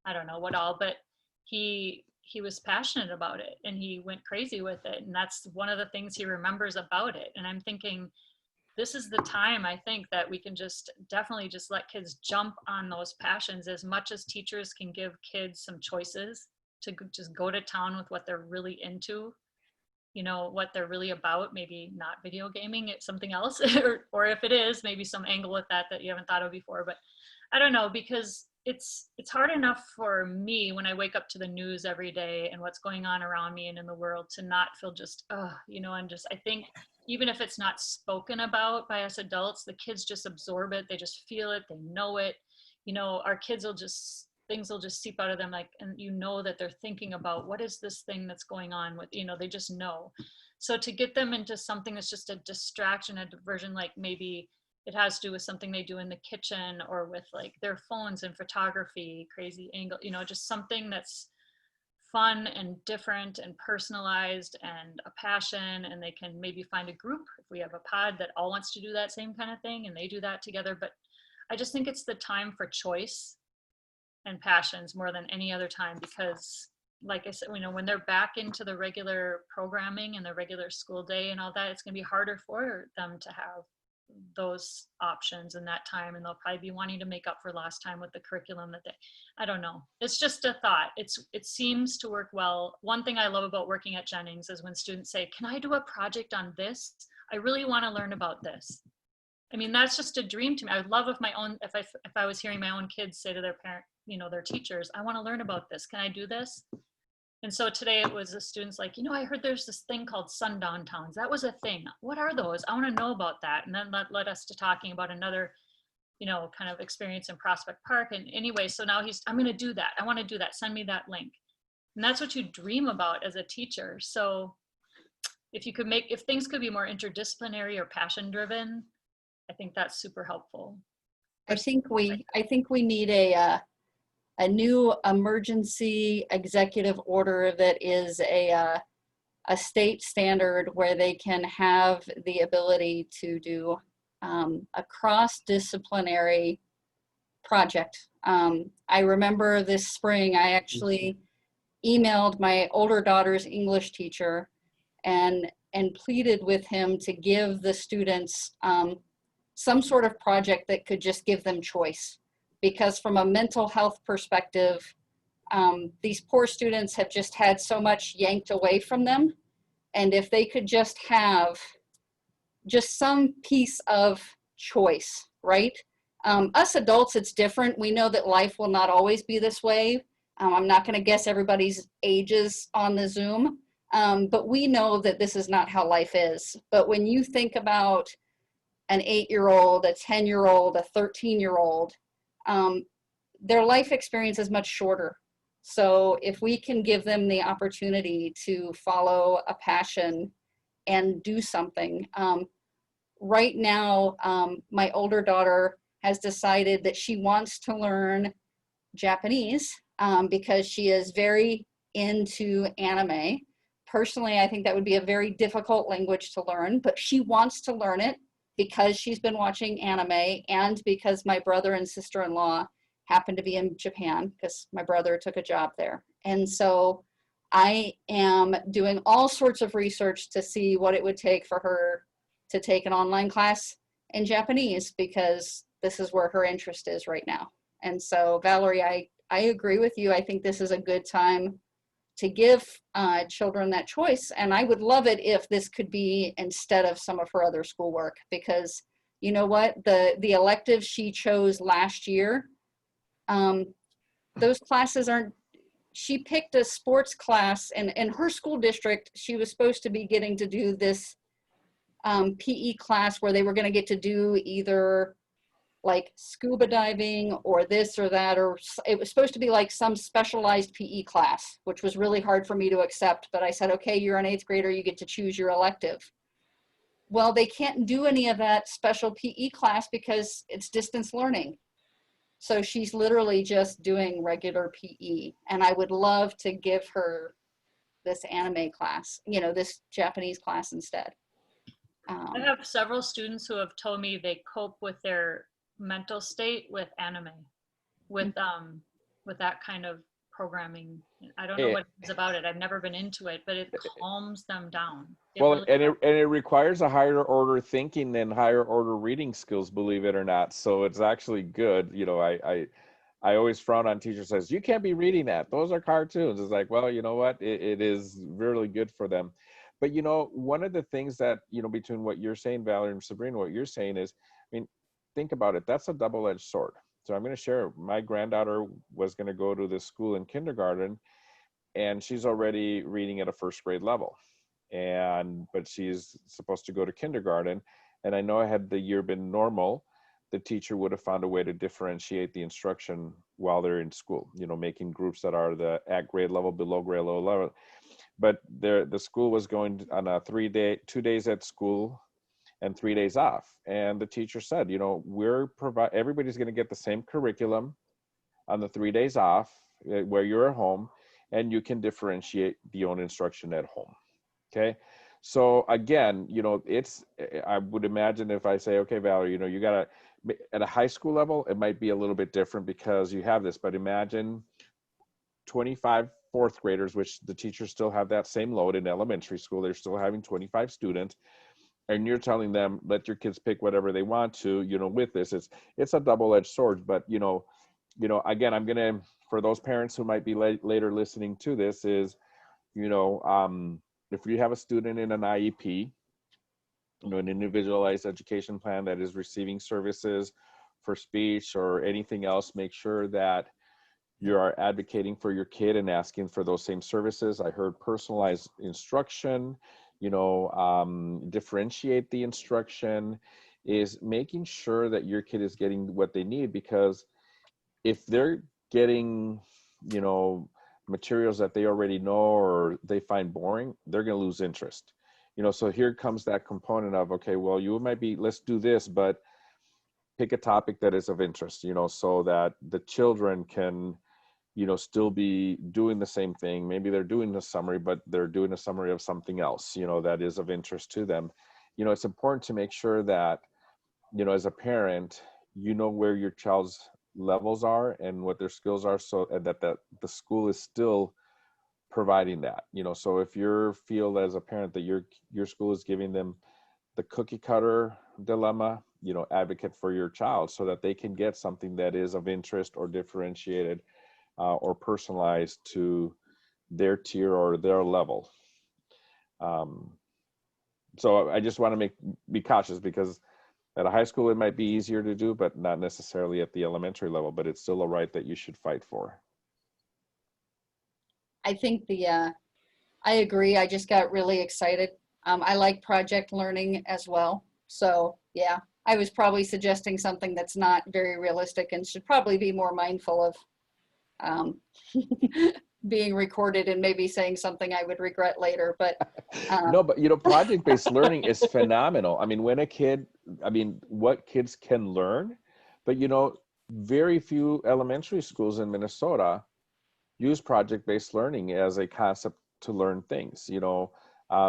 I don't know what all, but he was passionate about it and he went crazy with it. And that's one of the things he remembers about it. And I'm thinking, this is the time, I think, that we can definitely let kids jump on those passions, as much as teachers can give kids some choices to just go to town with what they're really into, what they're really about. Maybe not video gaming, it's something else, or if it is, maybe some angle with that you haven't thought of before. But I don't know, because it's hard enough for me when I wake up to the news every day and what's going on around me and in the world to not feel I think even if it's not spoken about by us adults, the kids just absorb it. They just feel it. They know it. Our kids things will just seep out of them, and that they're thinking about what is this thing that's going on with, they just know. So to get them into something that's just a distraction, a diversion, like maybe it has to do with something they do in the kitchen or with like their phones and photography, crazy angle, just something that's fun and different and personalized and a passion. And they can maybe find a group, if we have a pod that all wants to do that same kind of thing, and they do that together. But I just think it's the time for choice and passions more than any other time, because like I said, when they're back into the regular programming and the regular school day and all that, it's going to be harder for them to have those options in that time, and they'll probably be wanting to make up for lost time with the curriculum I don't know. It's just a thought. It seems to work well. One thing I love about working at Jennings is when students say, can I do a project on this? I really want to learn about this. I mean, that's just a dream to me. I would love if if I was hearing my own kids say to their parent, their teachers, I want to learn about this. Can I do this? And so today it was the students like, I heard there's this thing called sundown towns. That was a thing. What are those? I want to know about that. And then that led us to talking about another, kind of experience in Prospect Park. And anyway, so now I'm going to do that. I want to do that. Send me that link. And that's what you dream about as a teacher. So if things could be more interdisciplinary or passion driven, I think that's super helpful. I think we need a new emergency executive order that is a state standard where they can have the ability to do a cross-disciplinary project. I remember this spring, I actually emailed my older daughter's English teacher and pleaded with him to give the students some sort of project that could just give them choice. Because from a mental health perspective, these poor students have just had so much yanked away from them. And if they could just have just some piece of choice, right? Us adults, it's different. We know that life will not always be this way. I'm not going to guess everybody's ages on the Zoom, but we know that this is not how life is. But when you think about an 8-year-old, a 10-year-old, a 13-year-old, their life experience is much shorter. So if we can give them the opportunity to follow a passion and do something. Right now, my older daughter has decided that she wants to learn Japanese because she is very into anime. Personally, I think that would be a very difficult language to learn, but she wants to learn it because she's been watching anime and because my brother and sister-in-law happen to be in Japan because my brother took a job there. And so I am doing all sorts of research to see what it would take for her to take an online class in Japanese because this is where her interest is right now. And so Valerie, I agree with you. I think this is a good time to give children that choice. And I would love it if this could be instead of some of her other schoolwork, because you know what, the electives she chose last year, those classes aren't, she picked a sports class and in her school district, she was supposed to be getting to do this PE class where they were going to get to do either like scuba diving or this or that, or it was supposed to be like some specialized PE class, which was really hard for me to accept. But I said, okay, you're an 8th grader, you get to choose your elective. Well, they can't do any of that special PE class because it's distance learning. So she's literally just doing regular PE. And I would love to give her this anime class, this Japanese class instead. I have several students who have told me they cope with their mental state with anime, with that kind of programming. I don't know what it is about it. I've never been into it, but it calms them down. Well, really it requires a higher order thinking and higher order reading skills, believe it or not. So it's actually good. I always frown on teachers says, you can't be reading that. Those are cartoons. It's like, well, you know what? It is really good for them. But, one of the things that, between what you're saying, Valerie, and Sabrina, what you're saying is, think about it. That's a double-edged sword. So I'm going to share, my granddaughter was going to go to this school in kindergarten, and she's already reading at a 1st grade level. But she's supposed to go to kindergarten. And I know had the year been normal, the teacher would have found a way to differentiate the instruction while they're in school, making groups that are at grade level, below grade level. But the school was going on a 2 days at school and 3 days off. And the teacher said, everybody's going to get the same curriculum on the 3 days off where you're at home, and you can differentiate the own instruction at home. Okay. So again, I would imagine if I say, okay, Valerie, you got to, at a high school level, it might be a little bit different because you have this, but imagine 25 4th graders, which the teachers still have that same load in elementary school. They're still having 25 students. And you're telling them, let your kids pick whatever they want to, with this, it's a double-edged sword. But, again, I'm going to, for those parents who might be later listening to this is, if you have a student in an IEP, an individualized education plan that is receiving services for speech or anything else, make sure that you are advocating for your kid and asking for those same services. I heard personalized instruction, differentiate the instruction, is making sure that your kid is getting what they need, because if they're getting, materials that they already know or they find boring, they're going to lose interest. So here comes that component of, okay, well, you might be, let's do this, but pick a topic that is of interest, so that the children can, still be doing the same thing. Maybe they're doing a summary, but they're doing a summary of something else, that is of interest to them. It's important to make sure that, as a parent, where your child's levels are and what their skills are, so that the school is still providing that. So if you feel as a parent that your school is giving them the cookie cutter dilemma, advocate for your child so that they can get something that is of interest or differentiated or personalized to their tier or their level. So I just want to be cautious, because at a high school it might be easier to do, but not necessarily at the elementary level, but it's still a right that you should fight for. I think I agree. I just got really excited. I like project learning as well. So yeah, I was probably suggesting something that's not very realistic and should probably be more mindful of being recorded and maybe saying something I would regret later. But no, but project-based learning is phenomenal. I mean, what kids can learn, but very few elementary schools in Minnesota use project-based learning as a concept to learn things,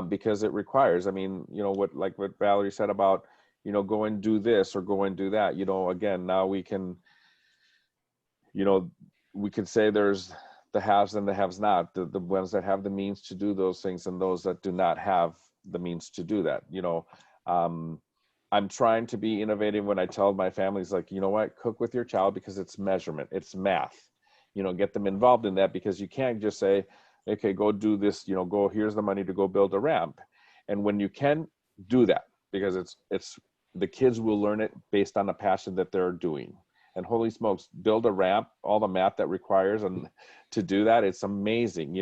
because it requires, what Valerie said about, go and do this or go and do that, again, now we can, we could say there's the haves and the haves not, the ones that have the means to do those things and those that do not have the means to do that. I'm trying to be innovative when I tell my families, like, what, cook with your child, because it's measurement, it's math, get them involved in that, because you can't just say, okay, go do this, go, here's the money to go build a ramp. And when you can do that, because it's the kids will learn it based on the passion that they're doing. And holy smokes, build a ramp, all the math that requires and to do that, it's amazing,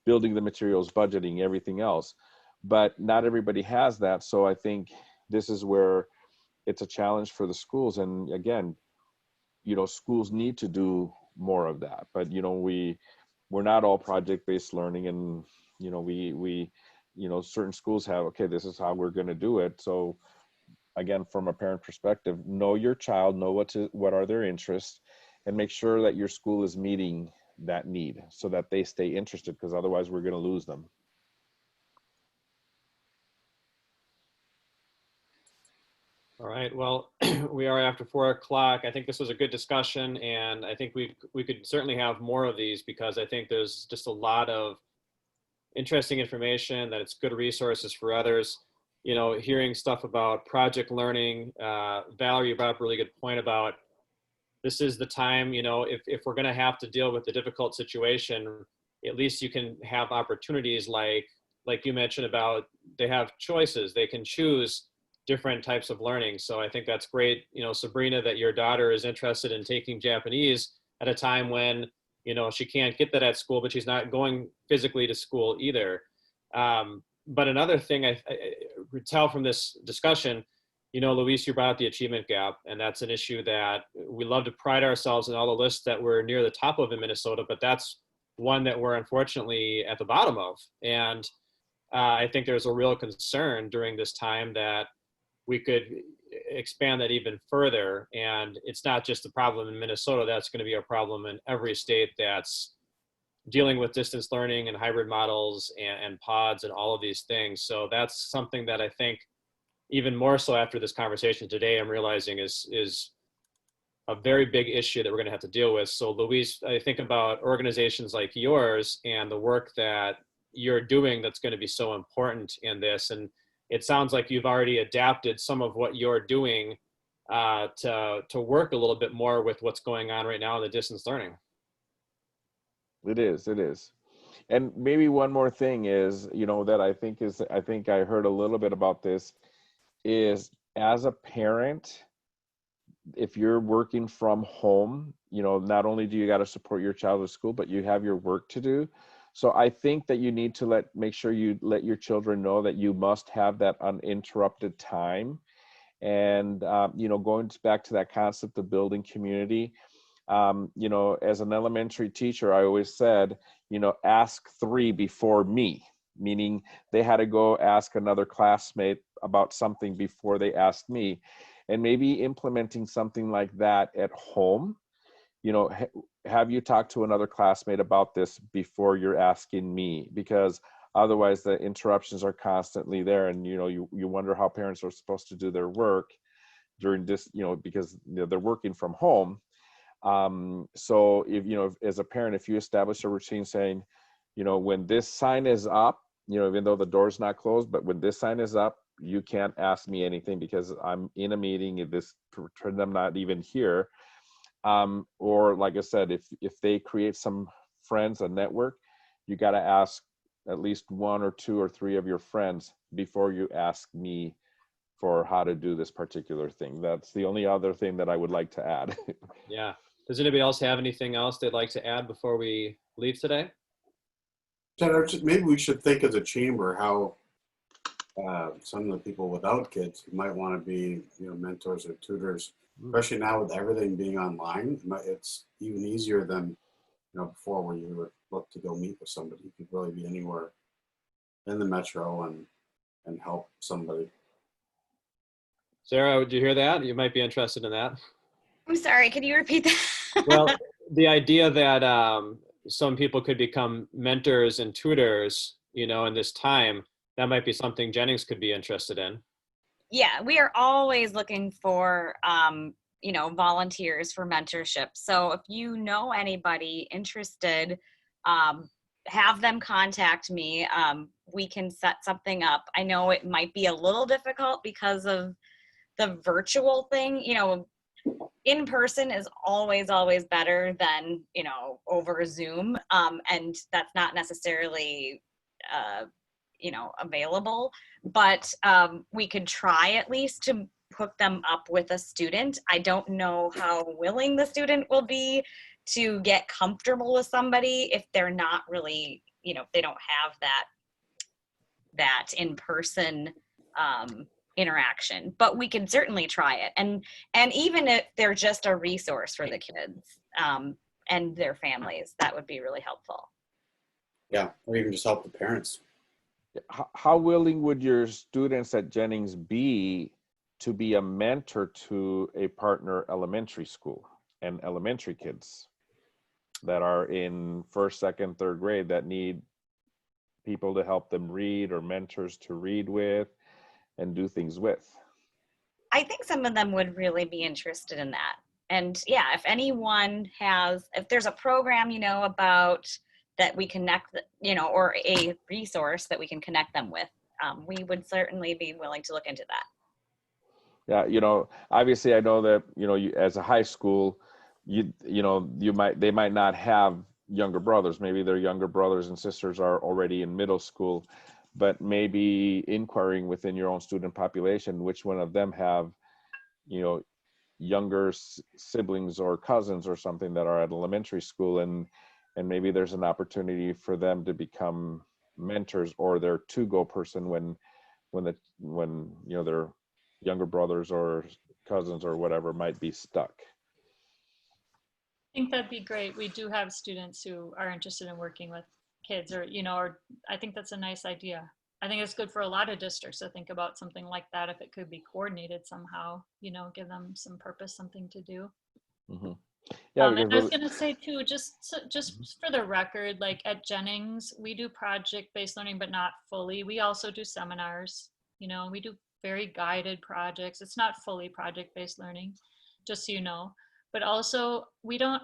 building the materials, budgeting, everything else. But not everybody has that. So I think this is where it's a challenge for the schools. And again, schools need to do more of that. But, we're not all project-based learning. And, we certain schools have, okay, this is how we're going to do it. So again, from a parent perspective, know your child, know what are their interests, and make sure that your school is meeting that need so that they stay interested, because otherwise we're going to lose them. All right, well, we are after 4 o'clock. I think this was a good discussion, and I think we could certainly have more of these, because I think there's just a lot of interesting information, that it's good resources for others. Hearing stuff about project learning. Valerie, you brought up a really good point about this is the time, if we're going to have to deal with a difficult situation, at least you can have opportunities like you mentioned about, they have choices, they can choose different types of learning. So I think that's great, Sabrina, that your daughter is interested in taking Japanese at a time when, she can't get that at school, but she's not going physically to school either. But another thing I could tell from this discussion, Luis, you brought up the achievement gap, and that's an issue that we love to pride ourselves in all the lists that we're near the top of in Minnesota, but that's one that we're unfortunately at the bottom of. And I think there's a real concern during this time that we could expand that even further. And it's not just a problem in Minnesota, that's going to be a problem in every state that's dealing with distance learning and hybrid models and pods and all of these things. So that's something that I think even more so after this conversation today, I'm realizing is a very big issue that we're going to have to deal with. So Luis, I think about organizations like yours and the work that you're doing that's going to be so important in this. And it sounds like you've already adapted some of what you're doing to work a little bit more with what's going on right now in the distance learning. It is. And maybe one more thing is, that I think I heard a little bit about this, is, as a parent, if you're working from home, not only do you got to support your child at school, but you have your work to do. So I think that you need to make sure you let your children know that you must have that uninterrupted time. And, going back to that concept of building community, as an elementary teacher, I always said, ask 3 before me, meaning they had to go ask another classmate about something before they asked me. And maybe implementing something like that at home, have you talked to another classmate about this before you're asking me? Because otherwise the interruptions are constantly there, and you wonder how parents are supposed to do their work during this, because they're working from home. So if as a parent, if you establish a routine saying, when this sign is up, even though the door's not closed, but when this sign is up, you can't ask me anything because I'm in a meeting. Pretend I'm not even here. Or like I said, if they create some friends, a network, you got to ask at least 1 or 2 or 3 of your friends before you ask me for how to do this particular thing. That's the only other thing that I would like to add. Yeah. Does anybody else have anything else they'd like to add before we leave today? Maybe we should think as a chamber how some of the people without kids who might want to be, mentors or tutors, especially now with everything being online, it's even easier than, before, where you would look to go meet with somebody. You could really be anywhere in the metro and help somebody. Sarah, would you hear that? You might be interested in that. I'm sorry, can you repeat that? Well, the idea that some people could become mentors and tutors, in this time, that might be something Jennings could be interested in. Yeah, we are always looking for, volunteers for mentorship. So if you know anybody interested, have them contact me. We can set something up. I know it might be a little difficult because of the virtual thing. In person is always better than, over Zoom. And that's not necessarily, available, but we could try at least to hook them up with a student. I don't know how willing the student will be to get comfortable with somebody if they're not really, if they don't have that in-person interaction. But we can certainly try it, and even if they're just a resource for the kids and their families, that would be really helpful. Yeah, or even just help the parents. How willing would your students at Jennings be to be a mentor to a partner elementary school and elementary kids that are in 1st, 2nd, 3rd grade that need people to help them read, or mentors to read with and do things with? I think some of them would really be interested in that. And yeah, if there's a program, about that we connect, or a resource that we can connect them with, we would certainly be willing to look into that. Yeah, obviously I know that, you, as a high school, they might not have younger brothers. Maybe their younger brothers and sisters are already in middle school, but maybe inquiring within your own student population, which one of them have, younger siblings or cousins or something that are at elementary school, and maybe there's an opportunity for them to become mentors or their to-go person when their younger brothers or cousins or whatever might be stuck. I think that'd be great. We do have students who are interested in working with kids, or I think that's a nice idea. I think it's good for a lot of districts to think about something like that, if it could be coordinated somehow, give them some purpose, something to do. Mm-hmm. Yeah, And I was going to say too, just for the record, like at Jennings, we do project-based learning, but not fully. We also do seminars, we do very guided projects. It's not fully project-based learning, just so you know. But also we don't,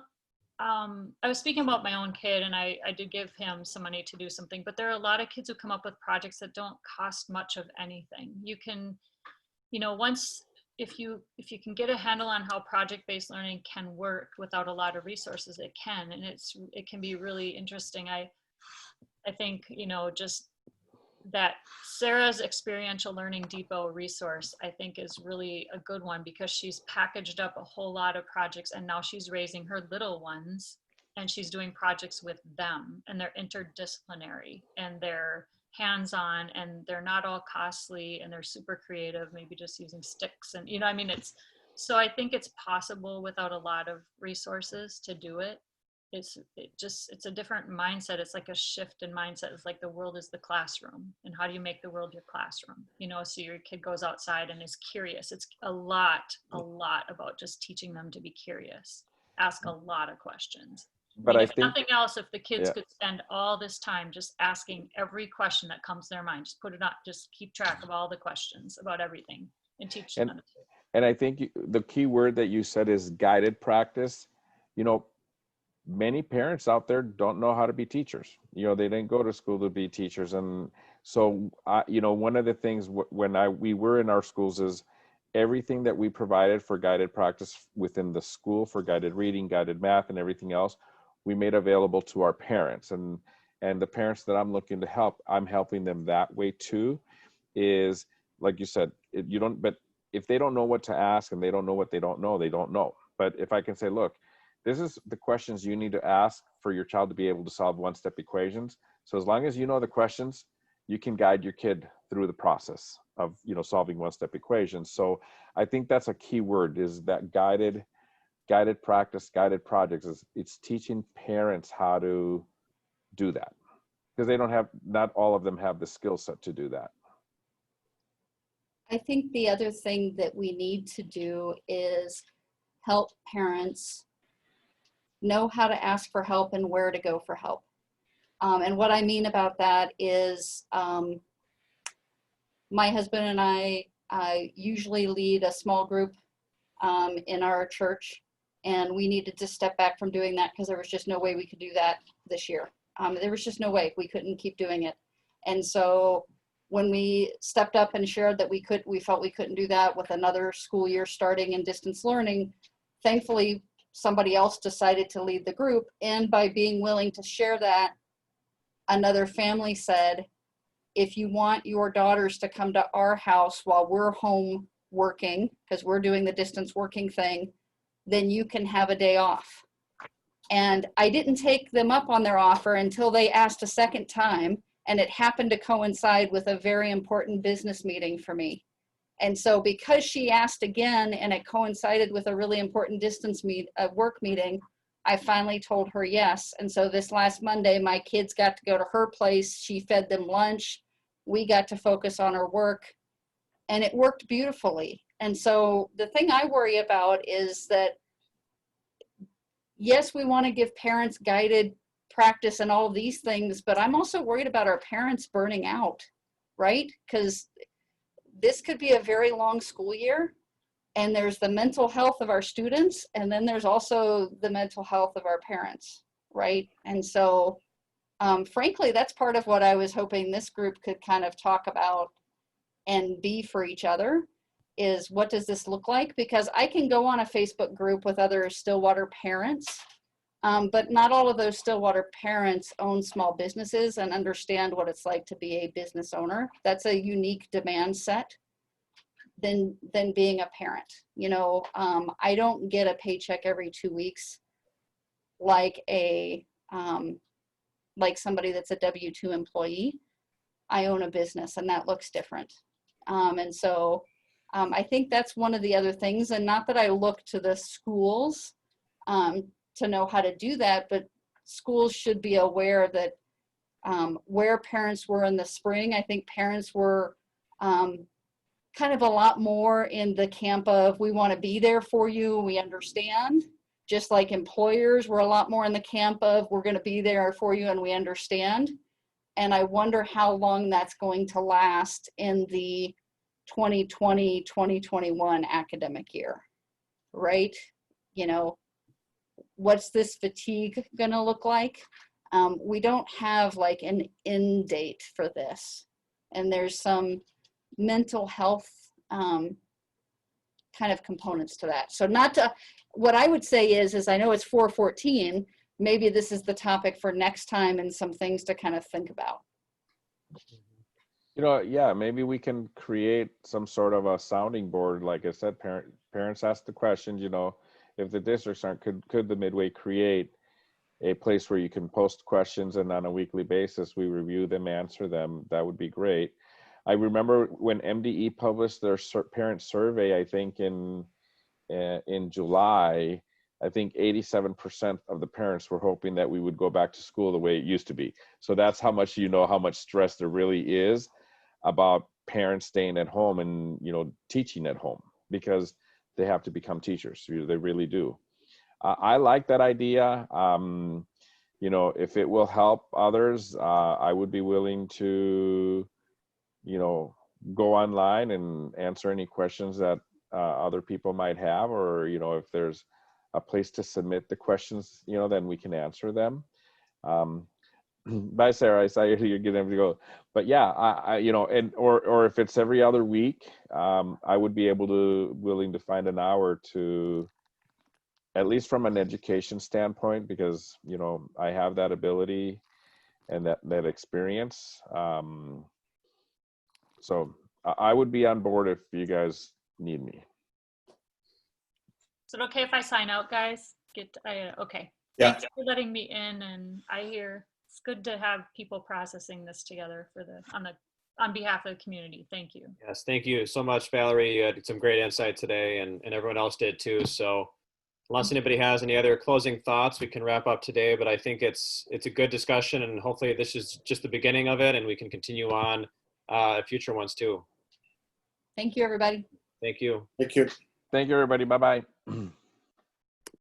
I was speaking about my own kid, and I did give him some money to do something, but there are a lot of kids who come up with projects that don't cost much of anything. You can, if you can get a handle on how project-based learning can work without a lot of resources, it can, and it can be really interesting. I think, just that Sarah's Experiential Learning Depot resource, I think, is really a good one because she's packaged up a whole lot of projects, and now she's raising her little ones and she's doing projects with them, and they're interdisciplinary and they're hands-on and they're not all costly and they're super creative, maybe just using sticks and, I mean, so I think it's possible without a lot of resources to do it. It's a different mindset. It's like a shift in mindset. It's like the world is the classroom, and how do you make the world your classroom? So your kid goes outside and is curious. It's a lot about just teaching them to be curious, ask a lot of questions. But I mean, I if think, nothing else, if the kids yeah. could spend all this time just asking every question that comes to their mind, just put it up, just keep track of all the questions about everything and teach them. And I think the key word that you said is guided practice. Many parents out there don't know how to be teachers. They didn't go to school to be teachers. And so, one of the things when we were in our schools is everything that we provided for guided practice within the school for guided reading, guided math, and everything else, we made available to our parents. And the parents that I'm looking to help, I'm helping them that way too, is like you said, but if they don't know what to ask and they don't know what they don't know, they don't know. But if I can say, look, this is the questions you need to ask for your child to be able to solve one-step equations. So as long as you know the questions, you can guide your kid through the process of, solving one-step equations. So I think that's a key word, is that guided practice, guided projects. It's teaching parents how to do that, because not all of them have the skill set to do that. I think the other thing that we need to do is help parents know how to ask for help and where to go for help. And what I mean about that is my husband and I usually lead a small group in our church, and we needed to step back from doing that because there was just no way we could do that this year. There was just no way. We couldn't keep doing it. And so when we stepped up and shared that we felt we couldn't do that with another school year starting in distance learning, thankfully somebody else decided to lead the group. And by being willing to share that, another family said, if you want your daughters to come to our house while we're home working, because we're doing the distance working thing, then you can have a day off. And I didn't take them up on their offer until they asked a second time, and it happened to coincide with a very important business meeting for me. And so because she asked again and it coincided with a really important work meeting, I finally told her yes. And so this last Monday, my kids got to go to her place. She fed them lunch. We got to focus on our work, and it worked beautifully. And so the thing I worry about is that, yes, we want to give parents guided practice and all of these things, but I'm also worried about our parents burning out, right? Because this could be a very long school year, and there's the mental health of our students, and then there's also the mental health of our parents, right? And so frankly, that's part of what I was hoping this group could kind of talk about and be for each other, is what does this look like? Because I can go on a Facebook group with other Stillwater parents, but not all of those Stillwater parents own small businesses and understand what it's like to be a business owner. That's a unique demand set than being a parent. I don't get a paycheck every 2 weeks like somebody that's a W-2 employee. I own a business, and that looks different. And so I think that's one of the other things, and not that I look to the schools to know how to do that, but schools should be aware that where parents were in the spring, I think parents were kind of a lot more in the camp of, we want to be there for you, we understand. Just like employers were a lot more in the camp of, we're going to be there for you and we understand. And I wonder how long that's going to last in the 2020-2021 academic year, right? What's this fatigue going to look like? We don't have like an end date for this. And there's some mental health kind of components to that. So what I would say is I know it's 4:14, maybe this is the topic for next time and some things to kind of think about. Yeah, maybe we can create some sort of a sounding board. Like I said, parents ask the questions, if the districts aren't, could the Midway create a place where you can post questions, and on a weekly basis, we review them, answer them? That would be great. I remember when MDE published their parent survey, I think in July, I think 87% of the parents were hoping that we would go back to school the way it used to be. So that's how much, how much stress there really is about parents staying at home and, teaching at home, because they have to become teachers. They really do. I like that idea. If it will help others, I would be willing to, go online and answer any questions that other people might have, or, if there's a place to submit the questions, then we can answer them. Bye, Sarah. I saw you're getting to go, but yeah, or if it's every other week, I would be willing to find an hour to, at least from an education standpoint, because, I have that ability and that experience. So I would be on board if you guys need me. Is it okay if I sign out, guys? Okay. Yeah. Thanks for letting me in, and I hear it's good to have people processing this together on behalf of the community. Thank you. Yes, thank you so much, Valerie. You had some great insight today, and everyone else did too. So unless anybody has any other closing thoughts, we can wrap up today, but I think it's a good discussion, and hopefully this is just the beginning of it, and we can continue on future ones too. Thank you, everybody. Thank you. Thank you. Thank you, everybody. Bye-bye.